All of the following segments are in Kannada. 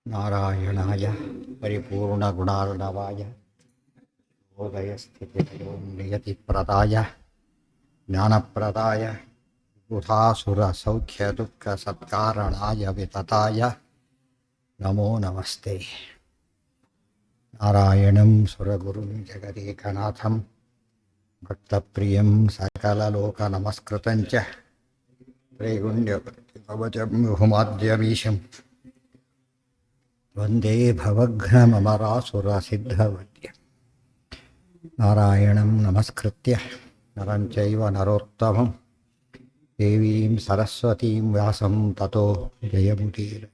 ನಾರಾಯಣಾಯ ಪರಿಪೂರ್ಣಗುಣಾರ್ಣವಾಯ ಯೋಗಯಸ್ಥಿತಿಲಯೋ ನಿಯತಿಪ್ರದಾಯ ಜ್ಞಾನಪ್ರದಾಯ ಬುಧಾಸುರಸೌಖ್ಯದುಃಖಸತ್ಕಾರಣಾಯ ವಿತತಾಯ ನಮೋ ನಮಸ್ತೆ. ನಾರಾಯಣಂ ಸುರಗುರುಂ ಜಗದೇಕನಾಥಂ ಭಕ್ತಪ್ರಿಯಂ ಸಕಲಲೋಕನಮಸ್ಕೃತಂಚ ತ್ರೈಗುಣ್ಯಕವಚಂ ಬಹುಮಾದ್ಯಮೀಶಂ ವಂದೇ ಭವಘ್ನಮರಾಸುರಸಿದ್ಧವದ್ಯಂ. ನಾರಾಯಣಂ ನಮಸ್ಕೃತ್ಯ ನರಂ ಚೈವ ನರೋತ್ತಮಂ ದೇವೀಂ ಸರಸ್ವತೀಂ ವ್ಯಾಸಂ ತತೋ ಜಯಮುದೀರಯೇತ್.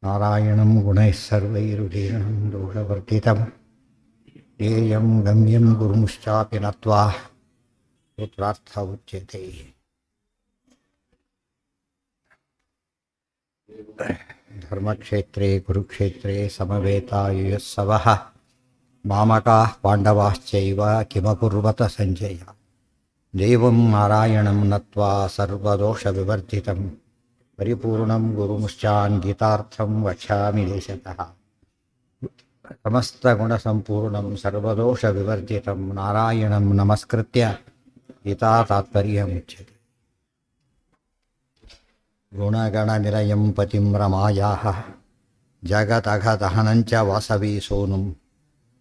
ನಾರಾಯಣಂ ಗುಣೈಃ ಸರ್ವೈರುದೀರ್ಣಂ ದೋಷವರ್ಜಿತಂ ಧ್ಯೇಯಂ ಗಮ್ಯಂ ಗುರುಂಶ್ಚಾಪಿ ನತ್ವಾ ಪುತ್ರಾರ್ಥ ಉಚ್ಯತೆ. ಧರ್ಮಕ್ಷೇತ್ರೇ ಕುರುಕ್ಷೇತ್ರೇ ಸಮವೇತಾಯುಯಸ್ಸವಃ ಮಾಮಕಾಃ ಪಾಂಡವಾಶ್ಚೈವ ಕಿಮಕುರ್ವತ ಸಂಜಯ. ದೇವಂ ನಾರಾಯಣಂ ನತ್ವಾ ಸರ್ವದೋಷವಿವರ್ಜಿತಂ ಪರಿಪೂರ್ಣಂ ಗುರುಂಶ್ಚಾನ್ ಗೀತಾರ್ಥಂ ವಕ್ಷ್ಯಾಮಿ ದೇಶತಃ. ಸಮಸ್ತಗುಣಸಂಪೂರ್ಣಂ ಸರ್ವದೋಷವಿವರ್ಜಿತಂ ನಾರಾಯಣಂ ನಮಸ್ಕೃತ್ಯ ಗೀತಾ ತಾತ್ಪರ್ಯಮುಚ್ಯತೆ. ಗುಣಗಣನಿಲಯಂ ಪತಿಂ ರಮಾಯಾಃ ಜಗದಘದಹನಂಚ ವಾಸವಿ ಸೋನುಂ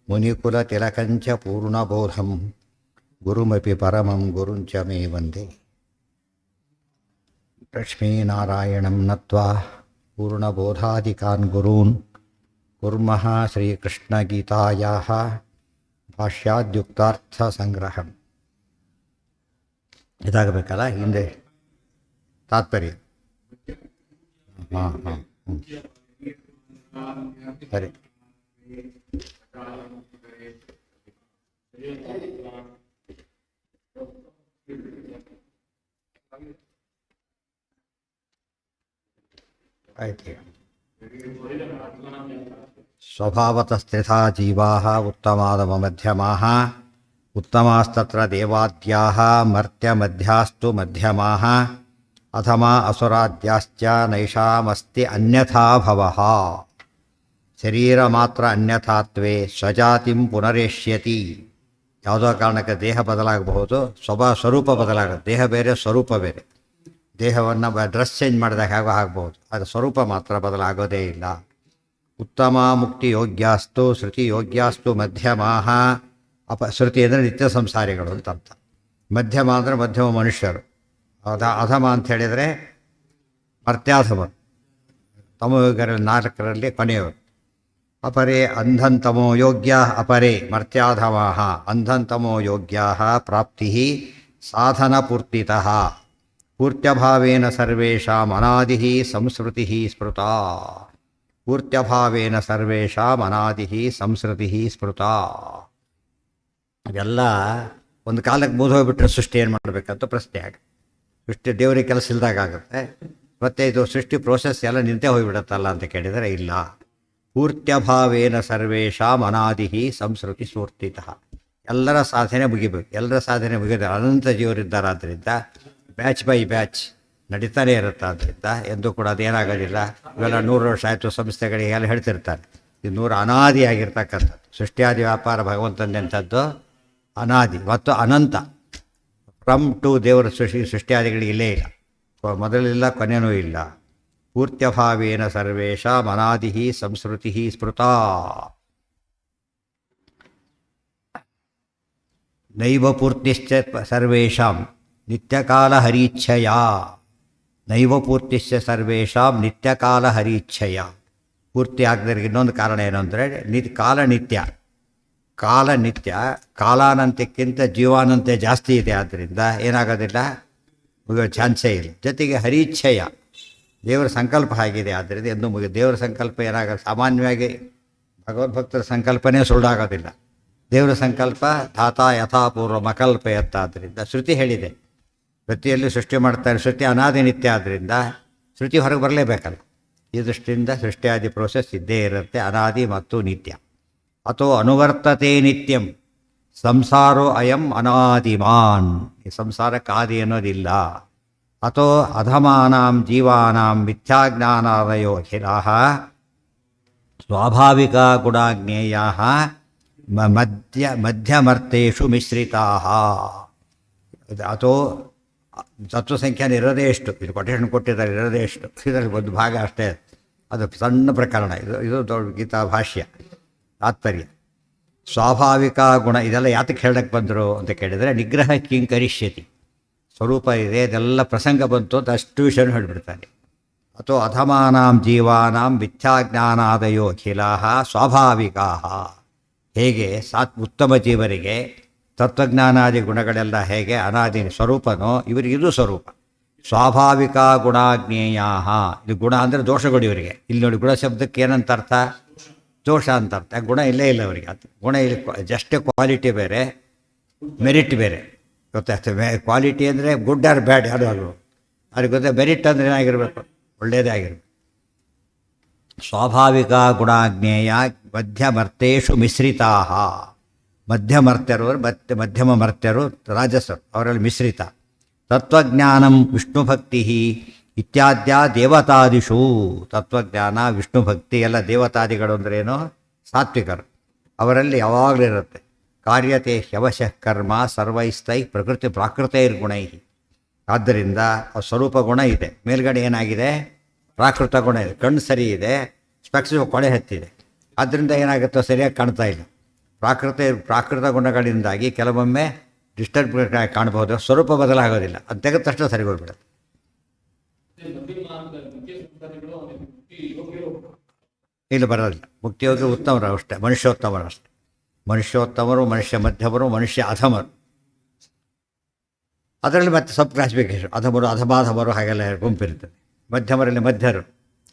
ಮುನಿಕುಲತಿಲಕಂಚ ಪೂರ್ಣಬೋಧಂ ಗುರುಮಪಿ ಪರಮಂ ಗುರುಂಚ ಮೇ ವಂದೇ. ಲಕ್ಷ್ಮೀನಾರಾಯಣಂ ನತ್ವಾ ಪೂರ್ಣಬೋಧಾದಿಕಾನ್ ಗುರೂನ್ ಕುರ್ಮಃ ಶ್ರೀಕೃಷ್ಣಗೀತಾಯಾಃ ಭಾಷ್ಯಾದ್ಯುಕ್ತಾರ್ಥಸಂಗ್ರಹಂ. ಇದಾಗಬೇಕಲ್ಲ ಹಿಂದೆ ತಾತ್ಪರ್ಯ. ಹಾಂ ಹಾಂ ಸರಿ. ಆಯ್ತು. ಸ್ವಭಾವತಸ್ಥಿತಾ ಜೀವಾಃ ಉತ್ತಮಾದಮ ಮಧ್ಯಮಾಃ ಉತ್ತಮಾಸ್ತತ್ರ ದೇವಾದ್ಯಾಃ ಮರ್ತ್ಯಮಧ್ಯಾಸ್ತು ಮಧ್ಯಮಾಃ ಅಧಮಾ ಅಸುರಾದ್ಯಾಶ್ಚ ನೈಷಾಮಸ್ತಿ ಅನ್ಯಥಾ ಭವಃ. ಶರೀರ ಮಾತ್ರ ಅನ್ಯಥಾತ್ವೇ ಸ್ವಜಾತಿಂ ಪುನರೇಷ್ಯತಿ. ಯಾವುದೋ ಕಾರಣಕ್ಕೆ ದೇಹ ಬದಲಾಗಬಹುದು, ಸ್ವರೂಪ ಬದಲಾಗುತ್ತೆ. ದೇಹ ಬೇರೆ, ಸ್ವರೂಪ ಬೇರೆ. ದೇಹವನ್ನು ಡ್ರೆಸ್ ಚೇಂಜ್ ಮಾಡಿದಾಗ ಹೇಗೋ ಆಗ್ಬೋದು, ಅದು ಸ್ವರೂಪ ಮಾತ್ರ ಬದಲಾಗೋದೇ ಇಲ್ಲ. ಉತ್ತಮ ಮುಕ್ತಿ ಯೋಗ್ಯಾಸ್ತು ಶ್ರುತಿ ಯೋಗ್ಯಾಸ್ತು ಮಧ್ಯಮಾಃ. ಶ್ರುತಿ ಅಂದರೆ ನಿತ್ಯ ಸಂಸಾರಿಗಳು ಅಂತ ಅರ್ಥ. ಮಧ್ಯಮ ಅಂದರೆ ಮಧ್ಯಮ ಮನುಷ್ಯರು. ಅಧಮ ಅಂತ ಹೇಳಿದರೆ ಮರ್ತ್ಯಾಧಮರು, ತಮೋಯೋಗ್ಯರಲ್ಲಿ 4ರಲ್ಲಿ ಕೊನೆಯವರು. ಅಪರೇ ಅಂಧಂತಮೋ ಯೋಗ್ಯ ಅಪರೇ ಮರ್ತ್ಯಾಧಮಾಃ ಅಂಧಂತಮೋ ಯೋಗ್ಯಾಃ ಪ್ರಾಪ್ತಿ ಸಾಧನಪೂರ್ತಿತಃ ಪೂರ್ತ್ಯಭಾವೇನ ಸರ್ವೇಷಾಂ ಅನಾದಿಃ ಸಂಸ್ಮೃತಿಃ ಸ್ಮೃತಾ. ಪೂರ್ತ್ಯಭಾವೇನ ಸರ್ವೇಷಾಂ ಅನಾದಿಃ ಸಂಸ್ಮೃತಿಃ ಸ್ಮೃತಾ. ಅದೆಲ್ಲ ಒಂದು ಕಾಲಕ್ಕೆ ಮುಗಿದೋಗ್ಬಿಟ್ರೆ ಸೃಷ್ಟಿ ಏನು ಮಾಡಬೇಕಂತ ಪ್ರಶ್ನೆ ಆಗ. ಸೃಷ್ಟಿ ದೇವರಿಗೆ ಕೆಲಸ ಇಲ್ದಾಗ ಆಗುತ್ತೆ. ಮತ್ತು ಇದು ಸೃಷ್ಟಿ ಪ್ರೋಸೆಸ್ ಎಲ್ಲ ನಿಂತೇ ಹೋಗಿಬಿಡುತ್ತಲ್ಲ ಅಂತ ಕೇಳಿದರೆ ಇಲ್ಲ. ಪೂರ್ತ್ಯಭಾವೇನ ಸರ್ವೇಷಾಂ ಅನಾದಿಃ ಸಂಸ್ಮೃತಿ ಸ್ಫೂರ್ತಿತಃ. ಎಲ್ಲರ ಸಾಧನೆ ಮುಗಿಬೇಕು. ಎಲ್ಲರ ಸಾಧನೆ ಮುಗಿದ ಅನಂತ ಜೀವರಿದ್ದಾರೆ. ಆದ್ದರಿಂದ ಬ್ಯಾಚ್ ಬೈ ಬ್ಯಾಚ್ ನಡೀತಾನೆ ಇರುತ್ತೆ. ಆದ್ದರಿಂದ ಎಂದೂ ಕೂಡ ಅದೇನಾಗೋದಿಲ್ಲ. ಇವೆಲ್ಲ 100 ವರ್ಷ ಆಯಿತು ಸಂಸ್ಥೆಗಳಿಗೆ ಎಲ್ಲ ಹೇಳ್ತಿರ್ತಾರೆ. ಇದು 100 ಅನಾದಿಯಾಗಿರ್ತಕ್ಕಂಥದ್ದು. ಸೃಷ್ಟಿಯಾದಿ ವ್ಯಾಪಾರ ಭಗವಂತನೆಂಥದ್ದು ಅನಾದಿ ಮತ್ತು ಅನಂತ. ಫ್ರಮ್ ಟು ದೇವರ ಸೃಷ್ಟಿಯಾದಿಗಳಿಗೆ ಇಲ್ಲೇ ಇಲ್ಲ, ಮೊದಲಿಲ್ಲ ಕೊನೆಯೂ ಇಲ್ಲ. ಪೂರ್ತ್ಯಭಾವೇನ ಸರ್ವೇಷಾಂ ಅನಾದಿಃ ಸಂಸ್ಮೃತಿಃ ಸ್ಮೃತಾ. ನೈವ ಪೂರ್ತಿಶ್ಚ ಸರ್ವೇಷಾಂ ನಿತ್ಯಕಾಲ ಹರೀಚ್ಛಯ. ನೈವ ಪೂರ್ತಿಶ್ಚ ಸರ್ವೇಷಾಂ ನಿತ್ಯಕಾಲ ಹರೀಚ್ಛಯ. ಪೂರ್ತಿ ಆಗದರಿಗೆ ಇನ್ನೊಂದು ಕಾರಣ ಏನು ಅಂದರೆ ಕಾಲ ನಿತ್ಯ. ಕಾಲ ನಿತ್ಯ, ಕಾಲಾನಂತ್ಯಕ್ಕಿಂತ ಜೀವಾನಂತ್ಯ ಜಾಸ್ತಿ ಇದೆ. ಆದ್ದರಿಂದ ಏನಾಗೋದಿಲ್ಲ, ಮುಗಿಯೋ ಚಾನ್ಸೇ ಇಲ್ಲ. ಜೊತೆಗೆ ಹರೀಚ್ಛಯ, ದೇವರ ಸಂಕಲ್ಪ ಆಗಿದೆ. ಆದ್ದರಿಂದ ಎಂದು ದೇವರ ಸಂಕಲ್ಪ ಏನಾಗೋದು, ಸಾಮಾನ್ಯವಾಗಿ ಭಗವದ್ಭಕ್ತರ ಸಂಕಲ್ಪನೇ ಸುಳ್ಳಾಗೋದಿಲ್ಲ. ದೇವರ ಸಂಕಲ್ಪ ಧಾತಾ ಯಥಾಪೂರ್ವ ಮಕಲ್ಪಯತ್ತ. ಆದ್ದರಿಂದ ಶ್ರುತಿ ಹೇಳಿದೆ, ಪ್ರತಿಯಲ್ಲೂ ಸೃಷ್ಟಿ ಮಾಡ್ತಾರೆ. ಶ್ರುತಿ ಅನಾದಿ ನಿತ್ಯ ಆದ್ದರಿಂದ ಶ್ರುತಿ ಹೊರಗೆ ಬರಲೇಬೇಕಲ್ಲ. ಈ ದೃಷ್ಟಿಯಿಂದ ಸೃಷ್ಟಿಯಾದಿ ಪ್ರೋಸೆಸ್ ಇದ್ದೇ ಇರುತ್ತೆ, ಅನಾದಿ ಮತ್ತು ನಿತ್ಯ. ಅಥೋ ಅನುವರ್ತತೆ ನಿತ್ಯಂ ಸಂಸಾರೋ ಅಯಂ ಅನಾದಿಮಾನ್. ಈ ಸಂಸಾರಕ್ಕೆ ಆದಿ ಅನ್ನೋದಿಲ್ಲ. ಅಥೋ ಅಧಮಾನಾಂ ಜೀವಾನಾಂ ಮಿಥ್ಯಾಜ್ಞಾನಾದಯೋ ಅಖಿಲಾಃ ಸ್ವಾಭಾವಿಕ ಗುಣಾಜ್ಞೇಯಾಃ ಮಧ್ಯಮರ್ಥೇಷು ಮಿಶ್ರಿತಾಃ. ಅಥೋ ತತ್ವಸಂಖ್ಯಾನ ಇರೋದೇ ಎಷ್ಟು, ಇದು ಕೊಟೇಶನ್ ಕೊಟ್ಟಿದ್ದಾರೆ, ಇರೋದೇ ಎಷ್ಟು, ಇದರಲ್ಲಿ ಒಂದು ಭಾಗ ಅಷ್ಟೇ, ಅದು ಸಣ್ಣ ಪ್ರಕರಣ. ಇದು ದೊಡ್ಡ ಗೀತಾ ಭಾಷ್ಯ ತಾತ್ಪರ್ಯ. ಸ್ವಾಭಾವಿಕ ಗುಣ ಇದೆಲ್ಲ ಯಾತಕ್ಕೆ ಹೇಳಕ್ಕೆ ಬಂದರು ಅಂತ ಕೇಳಿದರೆ, ನಿಗ್ರಹ ಕಿಂಕರಿಷ್ಯತಿ, ಸ್ವರೂಪ ಇದೆ, ಅದೆಲ್ಲ ಪ್ರಸಂಗ ಬಂತು ಅಂತ ಅಷ್ಟು ವಿಷಯನೂ ಹೇಳಿಬಿಡ್ತಾನೆ. ಅಥವಾ ಅಧಮಾನಾಂ ಜೀವಾನಾಂ ಮಿಥ್ಯಾಜ್ಞಾನಾದಯೋ ಅಖಿಲಾಃ ಸ್ವಾಭಾವಿಕಾಃ. ಹೇಗೆ ಉತ್ತಮ ಜೀವರಿಗೆ ತತ್ವಜ್ಞಾನಾದಿ ಗುಣಗಳೆಲ್ಲ ಹೇಗೆ ಅನಾದಿ ಸ್ವರೂಪನೋ ಇವರಿಗಿದು ಸ್ವರೂಪ. ಸ್ವಾಭಾವಿಕ ಗುಣಾಜ್ಞೇಯಾಃ, ಇದು ಗುಣ ಅಂದರೆ ದೋಷಗಳು ಇವರಿಗೆ. ಇಲ್ಲಿ ನೋಡಿ, ಗುಣ ಶಬ್ದಕ್ಕೆ ಏನಂತ ಅರ್ಥ? ದೋಷ ಅಂತ ಅರ್ಥ. ಗುಣ ಇಲ್ಲೇ ಇಲ್ಲ ಅವರಿಗೆ. ಅದು ಗುಣ ಇಲ್ಲಿ ಜಸ್ಟ್ ಕ್ವಾಲಿಟಿ ಬೇರೆ, ಮೆರಿಟ್ ಬೇರೆ. ಗೊತ್ತಾಗ್ತದೆ. ಕ್ವಾಲಿಟಿ ಅಂದರೆ ಗುಡ್ ಆರ್ ಬ್ಯಾಡ್ ಯಾರು ಆಗು, ಅದಕ್ಕೆ ಗೊತ್ತಾ. ಮೆರಿಟ್ ಅಂದರೆ ಏನಾಗಿರಬೇಕು? ಒಳ್ಳೆಯದೇ ಆಗಿರಬೇಕು. ಸ್ವಾಭಾವಿಕ ಗುಣಾಜ್ಞೇಯ ಮಧ್ಯಮರ್ಥೇಷು ಮಿಶ್ರಿತಾಃ. ಮಧ್ಯಮರ್ಥರು ಮಧ್ಯಮ ಮರ್ಥರು ರಾಜಸರು, ಅವರಲ್ಲಿ ಮಿಶ್ರಿತ. ತತ್ವಜ್ಞಾನಂ ವಿಷ್ಣುಭಕ್ತಿ ಇತ್ಯಾದ್ಯ ದೇವತಾದಿಷು. ತತ್ವಜ್ಞಾನ, ವಿಷ್ಣುಭಕ್ತಿ ಎಲ್ಲ ದೇವತಾದಿಗಳು ಅಂದ್ರೇನು? ಸಾತ್ವಿಕರು. ಅವರಲ್ಲಿ ಯಾವಾಗಲೂ ಇರುತ್ತೆ. ಕಾರ್ಯತೆ ಹ್ಯವಶಃ ಕರ್ಮ ಸರ್ವೈಸ್ತೈ ಪ್ರಕೃತಿ ಪ್ರಾಕೃತೈರ್ಗುಣೈ. ಆದ್ದರಿಂದ ಆ ಸ್ವರೂಪ ಗುಣ ಇದೆ, ಮೇಲ್ಗಡೆ ಏನಾಗಿದೆ? ಪ್ರಾಕೃತ ಗುಣ ಇದೆ. ಕಣ್ಣು ಸರಿ ಇದೆ, ಸ್ಪೆಕ್ಸ್ ಕೊಳೆ ಹತ್ತಿದೆ, ಆದ್ದರಿಂದ ಏನಾಗುತ್ತೋ ಸರಿಯಾಗಿ ಕಾಣ್ತಾ ಇಲ್ಲ. ಪ್ರಾಕೃತ ಗುಣಗಳಿಂದಾಗಿ ಕೆಲವೊಮ್ಮೆ ಡಿಸ್ಟರ್ಬ್ ಕಾಣಬಹುದು, ಸ್ವರೂಪ ಬದಲಾಗೋದಿಲ್ಲ. ಅದು ತೆಗೆದ ತಕ್ಷಣ ಸರಿ ಹೋಗ್ಬಿಡುತ್ತೆ. ಇಲ್ಲಿ ಬರೋದಿಲ್ಲ. ಮುಕ್ತಿಯೋಗಿ ಉತ್ತಮರು ಅಷ್ಟೇ, ಮನುಷ್ಯೋತ್ತಮರು ಅಷ್ಟೇ. ಮನುಷ್ಯೋತ್ತಮರು, ಮನುಷ್ಯ ಮಧ್ಯಮರು, ಮನುಷ್ಯ ಅಧಮರು. ಅದರಲ್ಲಿ ಮತ್ತೆ ಸಬ್ ಕ್ಲಾಸಿಫಿಕೇಶನ್. ಅಧಮರು, ಅಧಮಾಧಮರು ಹಾಗೆಲ್ಲ ಗುಂಪಿರ್ತದೆ. ಮಧ್ಯಮರಲ್ಲಿ ಮಧ್ಯರು,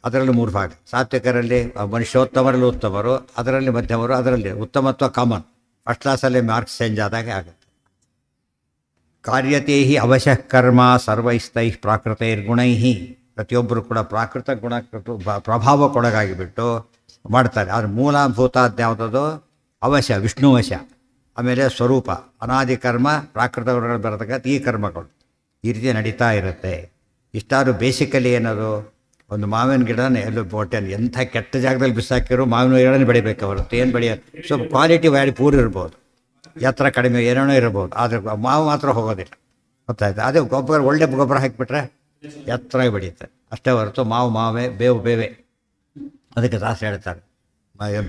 ಅದರಲ್ಲಿ 3 ಭಾಗ. ಸಾತ್ವಿಕರಲ್ಲಿ ಮನುಷ್ಯೋತ್ತಮರಲ್ಲಿ ಉತ್ತಮರು, ಅದರಲ್ಲಿ ಮಧ್ಯಮರು, ಅದರಲ್ಲಿ ಉತ್ತಮತ್ವ ಕಾಮನ್. ಫಸ್ಟ್ ಕ್ಲಾಸಲ್ಲಿ ಮಾರ್ಕ್ಸ್ ಚೇಂಜ್ ಆದಾಗ ಆಗುತ್ತೆ. ಕಾರ್ಯತೆ ಹಿ ಅವಶಃ ಕರ್ಮ ಸರ್ವೈಸ್ತೈ ಪ್ರಾಕೃತೈರ್ಗುಣೈ. ಪ್ರತಿಯೊಬ್ಬರು ಕೂಡ ಪ್ರಾಕೃತ ಗುಣ ಪ್ರಭಾವಕ್ಕೊಳಗಾಗಿಬಿಟ್ಟು ಮಾಡ್ತಾರೆ. ಆದರೆ ಮೂಲಭೂತಾದ ಯಾವುದದು? ಅವಶ್ಯ, ವಿಷ್ಣುವಶ. ಆಮೇಲೆ ಸ್ವರೂಪ, ಅನಾದಿ ಕರ್ಮ, ಪ್ರಾಕೃತ ಗುಣಗಳು ಬರತಕ್ಕಂಥ ಈ ಕರ್ಮಗಳು ಈ ರೀತಿ ನಡೀತಾ ಇರುತ್ತೆ. ಇಷ್ಟಾದ್ರು ಬೇಸಿಕಲಿ ಏನದು? ಒಂದು ಮಾವಿನ ಗಿಡನೇ ಎಲ್ಲೂ ಬೋಟೆ ಎಂಥ ಕೆಟ್ಟ ಜಾಗದಲ್ಲಿ ಬಿಸಾಕಿರೋ ಮಾವಿನ ಗಿಡನೇ ಬೆಳಿಬೇಕು ಹೊರತು ಏನು ಬೆಳೆಯೋದು? ಸ್ವಲ್ಪ ಕ್ವಾಲಿಟಿ ವ್ಯಾಲಿ ಪೂರ್ ಇರ್ಬೋದು, ಎತ್ತರ ಕಡಿಮೆ ಏನೇನೋ ಇರ್ಬೋದು, ಆದರೆ ಮಾವು ಮಾತ್ರ ಹೋಗೋದಿಲ್ಲ. ಗೊತ್ತಾಯ್ತು? ಅದೇ ಗೊಬ್ಬರ, ಒಳ್ಳೆ ಗೊಬ್ಬರ ಹಾಕಿಬಿಟ್ರೆ ಎತ್ತರಾಗಿ ಬೆಳೀತಾರೆ ಅಷ್ಟೇ ಹೊರತು ಮಾವೇ, ಬೇವೆ. ಅದಕ್ಕೆ ದಾಸ ಹೇಳ್ತಾರೆ,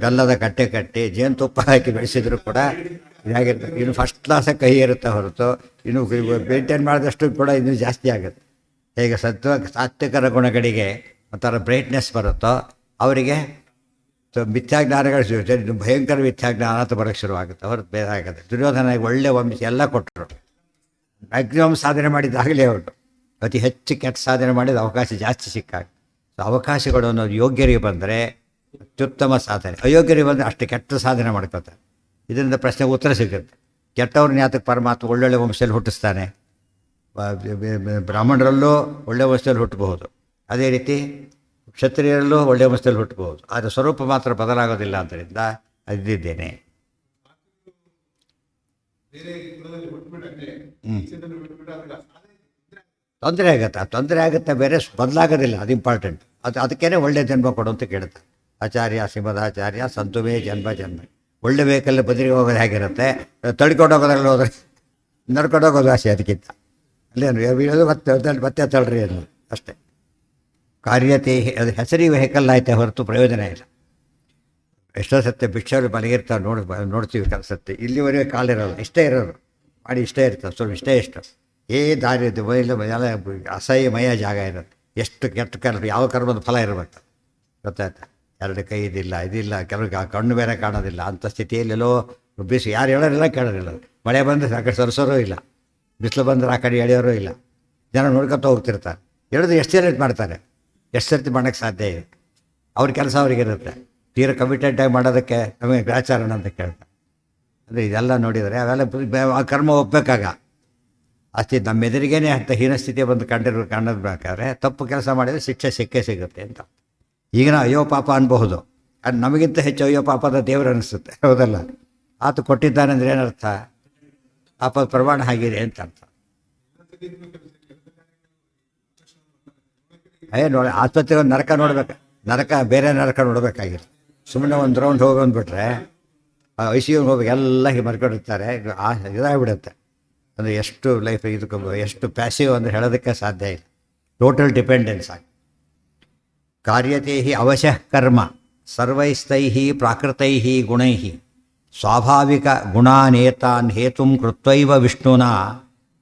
ಬೆಲ್ಲದ ಕಟ್ಟೆ ಕಟ್ಟಿ ಜೇನುತುಪ್ಪ ಹಾಕಿ ಬೆಳೆಸಿದ್ರು ಕೂಡ ಇದಾಗಿರ್ತದೆ. ಇನ್ನು ಫಸ್ಟ್ ಕ್ಲಾಸಾಗಿ ಕಹಿ ಇರುತ್ತೆ ಹೊರತು ಇನ್ನು ಮೇಂಟೈನ್ ಮಾಡಿದಷ್ಟು ಕೂಡ ಇನ್ನೂ ಜಾಸ್ತಿ ಆಗುತ್ತೆ. ಹೇಗೆ ಸಾತ್ವಿಕರ ಗುಣಗಳಿಗೆ ಒಂಥರ ಬ್ರೈಟ್ನೆಸ್ ಬರುತ್ತೋ ಅವರಿಗೆ ಮಿಥ್ಯಾಜ್ಞಾನಗಳು ಭಯಂಕರ ಮಿಥ್ಯಾಜ್ಞಾನ ಅಂತ ಬರೋಕ್ಕೆ ಶುರುವಾಗುತ್ತೆ ಹೊರತು ಬೇರೆ ಆಗುತ್ತೆ. ದುರ್ಯೋಧನಿಗೆ ಒಳ್ಳೆ ವಂಶ ಎಲ್ಲ ಕೊಟ್ಟರು, ಮ್ಯಾಕ್ಸಿಮಮ್ ಸಾಧನೆ ಮಾಡಿದ್ದಾಗಲೇ ಅವರು ಅತಿ ಹೆಚ್ಚು ಕೆಟ್ಟ ಸಾಧನೆ ಮಾಡಿದ ಅವಕಾಶ ಜಾಸ್ತಿ ಸಿಕ್ಕಾಗ. ಸೊ ಅವಕಾಶಗಳು ಅನ್ನೋದು ಯೋಗ್ಯರಿಗೆ ಬಂದರೆ ಅತ್ಯುತ್ತಮ ಸಾಧನೆ, ಅಯೋಗ್ಯರಿಗೆ ಬಂದರೆ ಅಷ್ಟು ಕೆಟ್ಟ ಸಾಧನೆ ಮಾಡ್ಕೋತಾರೆ. ಇದರಿಂದ ಪ್ರಶ್ನೆಗೆ ಉತ್ತರ ಸಿಗುತ್ತೆ. ಕೆಟ್ಟವ್ರನ್ನ ಯಾತಕ್ಕೆ ಪರಮಾತ್ಮ ಒಳ್ಳೊಳ್ಳೆ ವಂಶದಲ್ಲಿ ಹುಟ್ಟಿಸ್ತಾನೆ? ಬ್ರಾಹ್ಮಣರಲ್ಲೂ ಒಳ್ಳೆಯ ವಂಶದಲ್ಲಿ ಹುಟ್ಟಬಹುದು, ಅದೇ ರೀತಿ ಕ್ಷತ್ರಿಯರಲ್ಲೂ ಒಳ್ಳೆಯ ವಂಶದಲ್ಲಿ ಹುಟ್ಟಬಹುದು. ಆದರೆ ಸ್ವರೂಪ ಮಾತ್ರ ಬದಲಾಗೋದಿಲ್ಲ. ಆದ್ದರಿಂದ ಅದಿದ್ದೇನೆ. ತೊಂದರೆ ಆಗುತ್ತೆ, ಬೇರೆ ಬದಲಾಗೋದಿಲ್ಲ. ಅದು ಇಂಪಾರ್ಟೆಂಟ್. ಅದಕ್ಕೇ ಒಳ್ಳೆಯ ಜನ್ಮ ಕೊಡು ಅಂತ ಕೇಳುತ್ತೆ ಆಚಾರ್ಯ ಶ್ರೀಮದಾಚಾರ್ಯ. ಸಂತುಮೇ ಜನ್ಮ. ಒಳ್ಳೆ ವೆಹಿಕಲ್ ಬದಲಿಗೆ ಹೋಗೋದು ಹೇಗಿರುತ್ತೆ? ತಳ್ಕೊಂಡು ಹೋಗೋದ್ರಲ್ಲಿ ಹೋದ್ರೆ ನಡ್ಕೊಂಡು ಹೋಗೋದು ಆಸೆ. ಅದಕ್ಕಿಂತ ಅಲ್ಲೇನು ಮತ್ತೆ ತಳ್ರಿ ಅನ್ನೋದು ಅಷ್ಟೇ. ಕಾರ್ಯತೆ ಅದು ಹೆಸರಿ ವೆಹಿಕಲ್ ಆಯ್ತೆ ಹೊರತು ಪ್ರಯೋಜನ ಇಲ್ಲ. ಎಷ್ಟೋ ಸತ್ಯ ಭಿಕ್ಷರು ಮಲಗಿರ್ತಾರೆ, ನೋಡ್ತೀವಿ ಕೆಲಸತ್ತೆ. ಇಲ್ಲಿವರೆಗೆ ಕಾಲಿರೋದು ಇಷ್ಟೇ ಇರೋರು ಮಾಡಿ ಇಷ್ಟೇ ಇರ್ತದೆ, ಸ್ವಲ್ಪ ಇಷ್ಟ ದಾರಿ ಎಲ್ಲ ಅಸಹ್ಯಮಯ ಜಾಗ ಇರುತ್ತೆ. ಎಷ್ಟು ಕೆಟ್ಟ ಕರ್ಮ, ಯಾವ ಕರ್ಮದ ಫಲ ಇರಬೇಕು ಗೊತ್ತಾಯ್ತಾ? 2 ಕೈ ಇದಿಲ್ಲ, ಕೆಲವ್ರಿಗೆ ಕಣ್ಣು ಬೇರೆ ಕಾಣೋದಿಲ್ಲ. ಅಂಥ ಸ್ಥಿತಿಯಲ್ಲೆಲ್ಲೋ ಬಿಸಿ ಯಾರು ಹೇಳೋರಿಲ್ಲ, ಕೇಳೋರಿಲ್ಲ. ಮಳೆ ಬಂದರೆ ಆ ಕಡೆ ಸರಿಸೋರೂ ಇಲ್ಲ, ಬಿಸಿಲು ಬಂದರೆ ಆ ಕಡೆ ಎಳೆಯೋರೂ ಇಲ್ಲ. ಜನ ನೋಡ್ಕೊತ ಹೋಗ್ತಿರ್ತಾರೆ. ಹೇಳಿದ್ರೆ ಎಷ್ಟು ಜನ ಮಾಡ್ತಾರೆ, ಎಷ್ಟು ಸರ್ತಿ ಮಾಡೋಕ್ಕೆ ಸಾಧ್ಯ ಇದೆ. ಅವ್ರ ಕೆಲಸ ಅವ್ರಿಗಿರುತ್ತೆ. ತೀರ ಕಮಿಟೆಡ್ಟಾಗಿ ಮಾಡೋದಕ್ಕೆ ನಮಗೆ ಗ್ರಾಚಾರಣ ಅಂತ ಕೇಳ್ತಾರೆ. ಅಂದರೆ ಇದೆಲ್ಲ ನೋಡಿದರೆ ಅವೆಲ್ಲ ಆ ಕರ್ಮ ಒಪ್ಪಬೇಕಾಗ ಅಷ್ಟೇ. ನಮ್ಮ ಎದುರಿಗೇನೆ ಅಂತ ಹೀನಸ್ಥಿತಿ ಬಂದು ಕಾಣೋದ್ಬೇಕಾದ್ರೆ ತಪ್ಪು ಕೆಲಸ ಮಾಡಿದರೆ ಶಿಕ್ಷೆ ಸಿಗುತ್ತೆ ಅಂತ. ಈಗ ನಾವು ಅಯ್ಯೋ ಪಾಪ ಅನ್ಬಹುದು, ಅದು ನಮಗಿಂತ ಹೆಚ್ಚು ಅಯ್ಯೋ ಪಾಪದ ದೇವರು ಅನಿಸುತ್ತೆ, ಹೌದಲ್ಲ? ಆತ ಕೊಟ್ಟಿದ್ದಾನೆ ಅಂದರೆ ಏನರ್ಥ? ಪಾಪದ ಪ್ರಮಾಣ ಆಗಿದೆ ಅಂತ ಅರ್ಥ. ನೋಡಿ ಆಸ್ಪತ್ರೆಗೆ ಒಂದು ನರಕ ನೋಡ್ಬೇಕು, ನರಕ ಬೇರೆ ನರಕ ನೋಡಬೇಕಾಗಿಲ್ಲ. ಸುಮ್ಮನೆ ಒಂದು ರೌಂಡ್ ಹೋಗಿ ಬಂದುಬಿಟ್ರೆ ಐ ಸಿ ಯುಗೆ ಹೋಗಿ ಎಲ್ಲ ಹೀಗೆ ಮರ್ಕೊಂಡಿರ್ತಾರೆ, ಇದಾಗ್ಬಿಡುತ್ತೆ. ಅಂದರೆ ಎಷ್ಟು ಲೈಫ್ ಇದಕ್ಕೆ ಎಷ್ಟು ಪ್ಯಾಸಿವ್ ಅಂದರೆ ಹೇಳೋದಕ್ಕೆ ಸಾಧ್ಯ ಇಲ್ಲ. ಟೋಟಲ್ ಡಿಪೆಂಡೆನ್ಸ್ ಆಗಿ. ಕಾರ್ಯತೆ ಹಿ ಅವಶಃ ಕರ್ಮ ಸರ್ವೈಸ್ತೈ ಪ್ರಾಕೃತೈ ಗುಣೈ ಸ್ವಾಭಾವಿಕ ಗುಣಾನೇತಾನ್ ಹೇತುಂ ಕೃತ್ವೈವ ವಿಷ್ಣುನಾ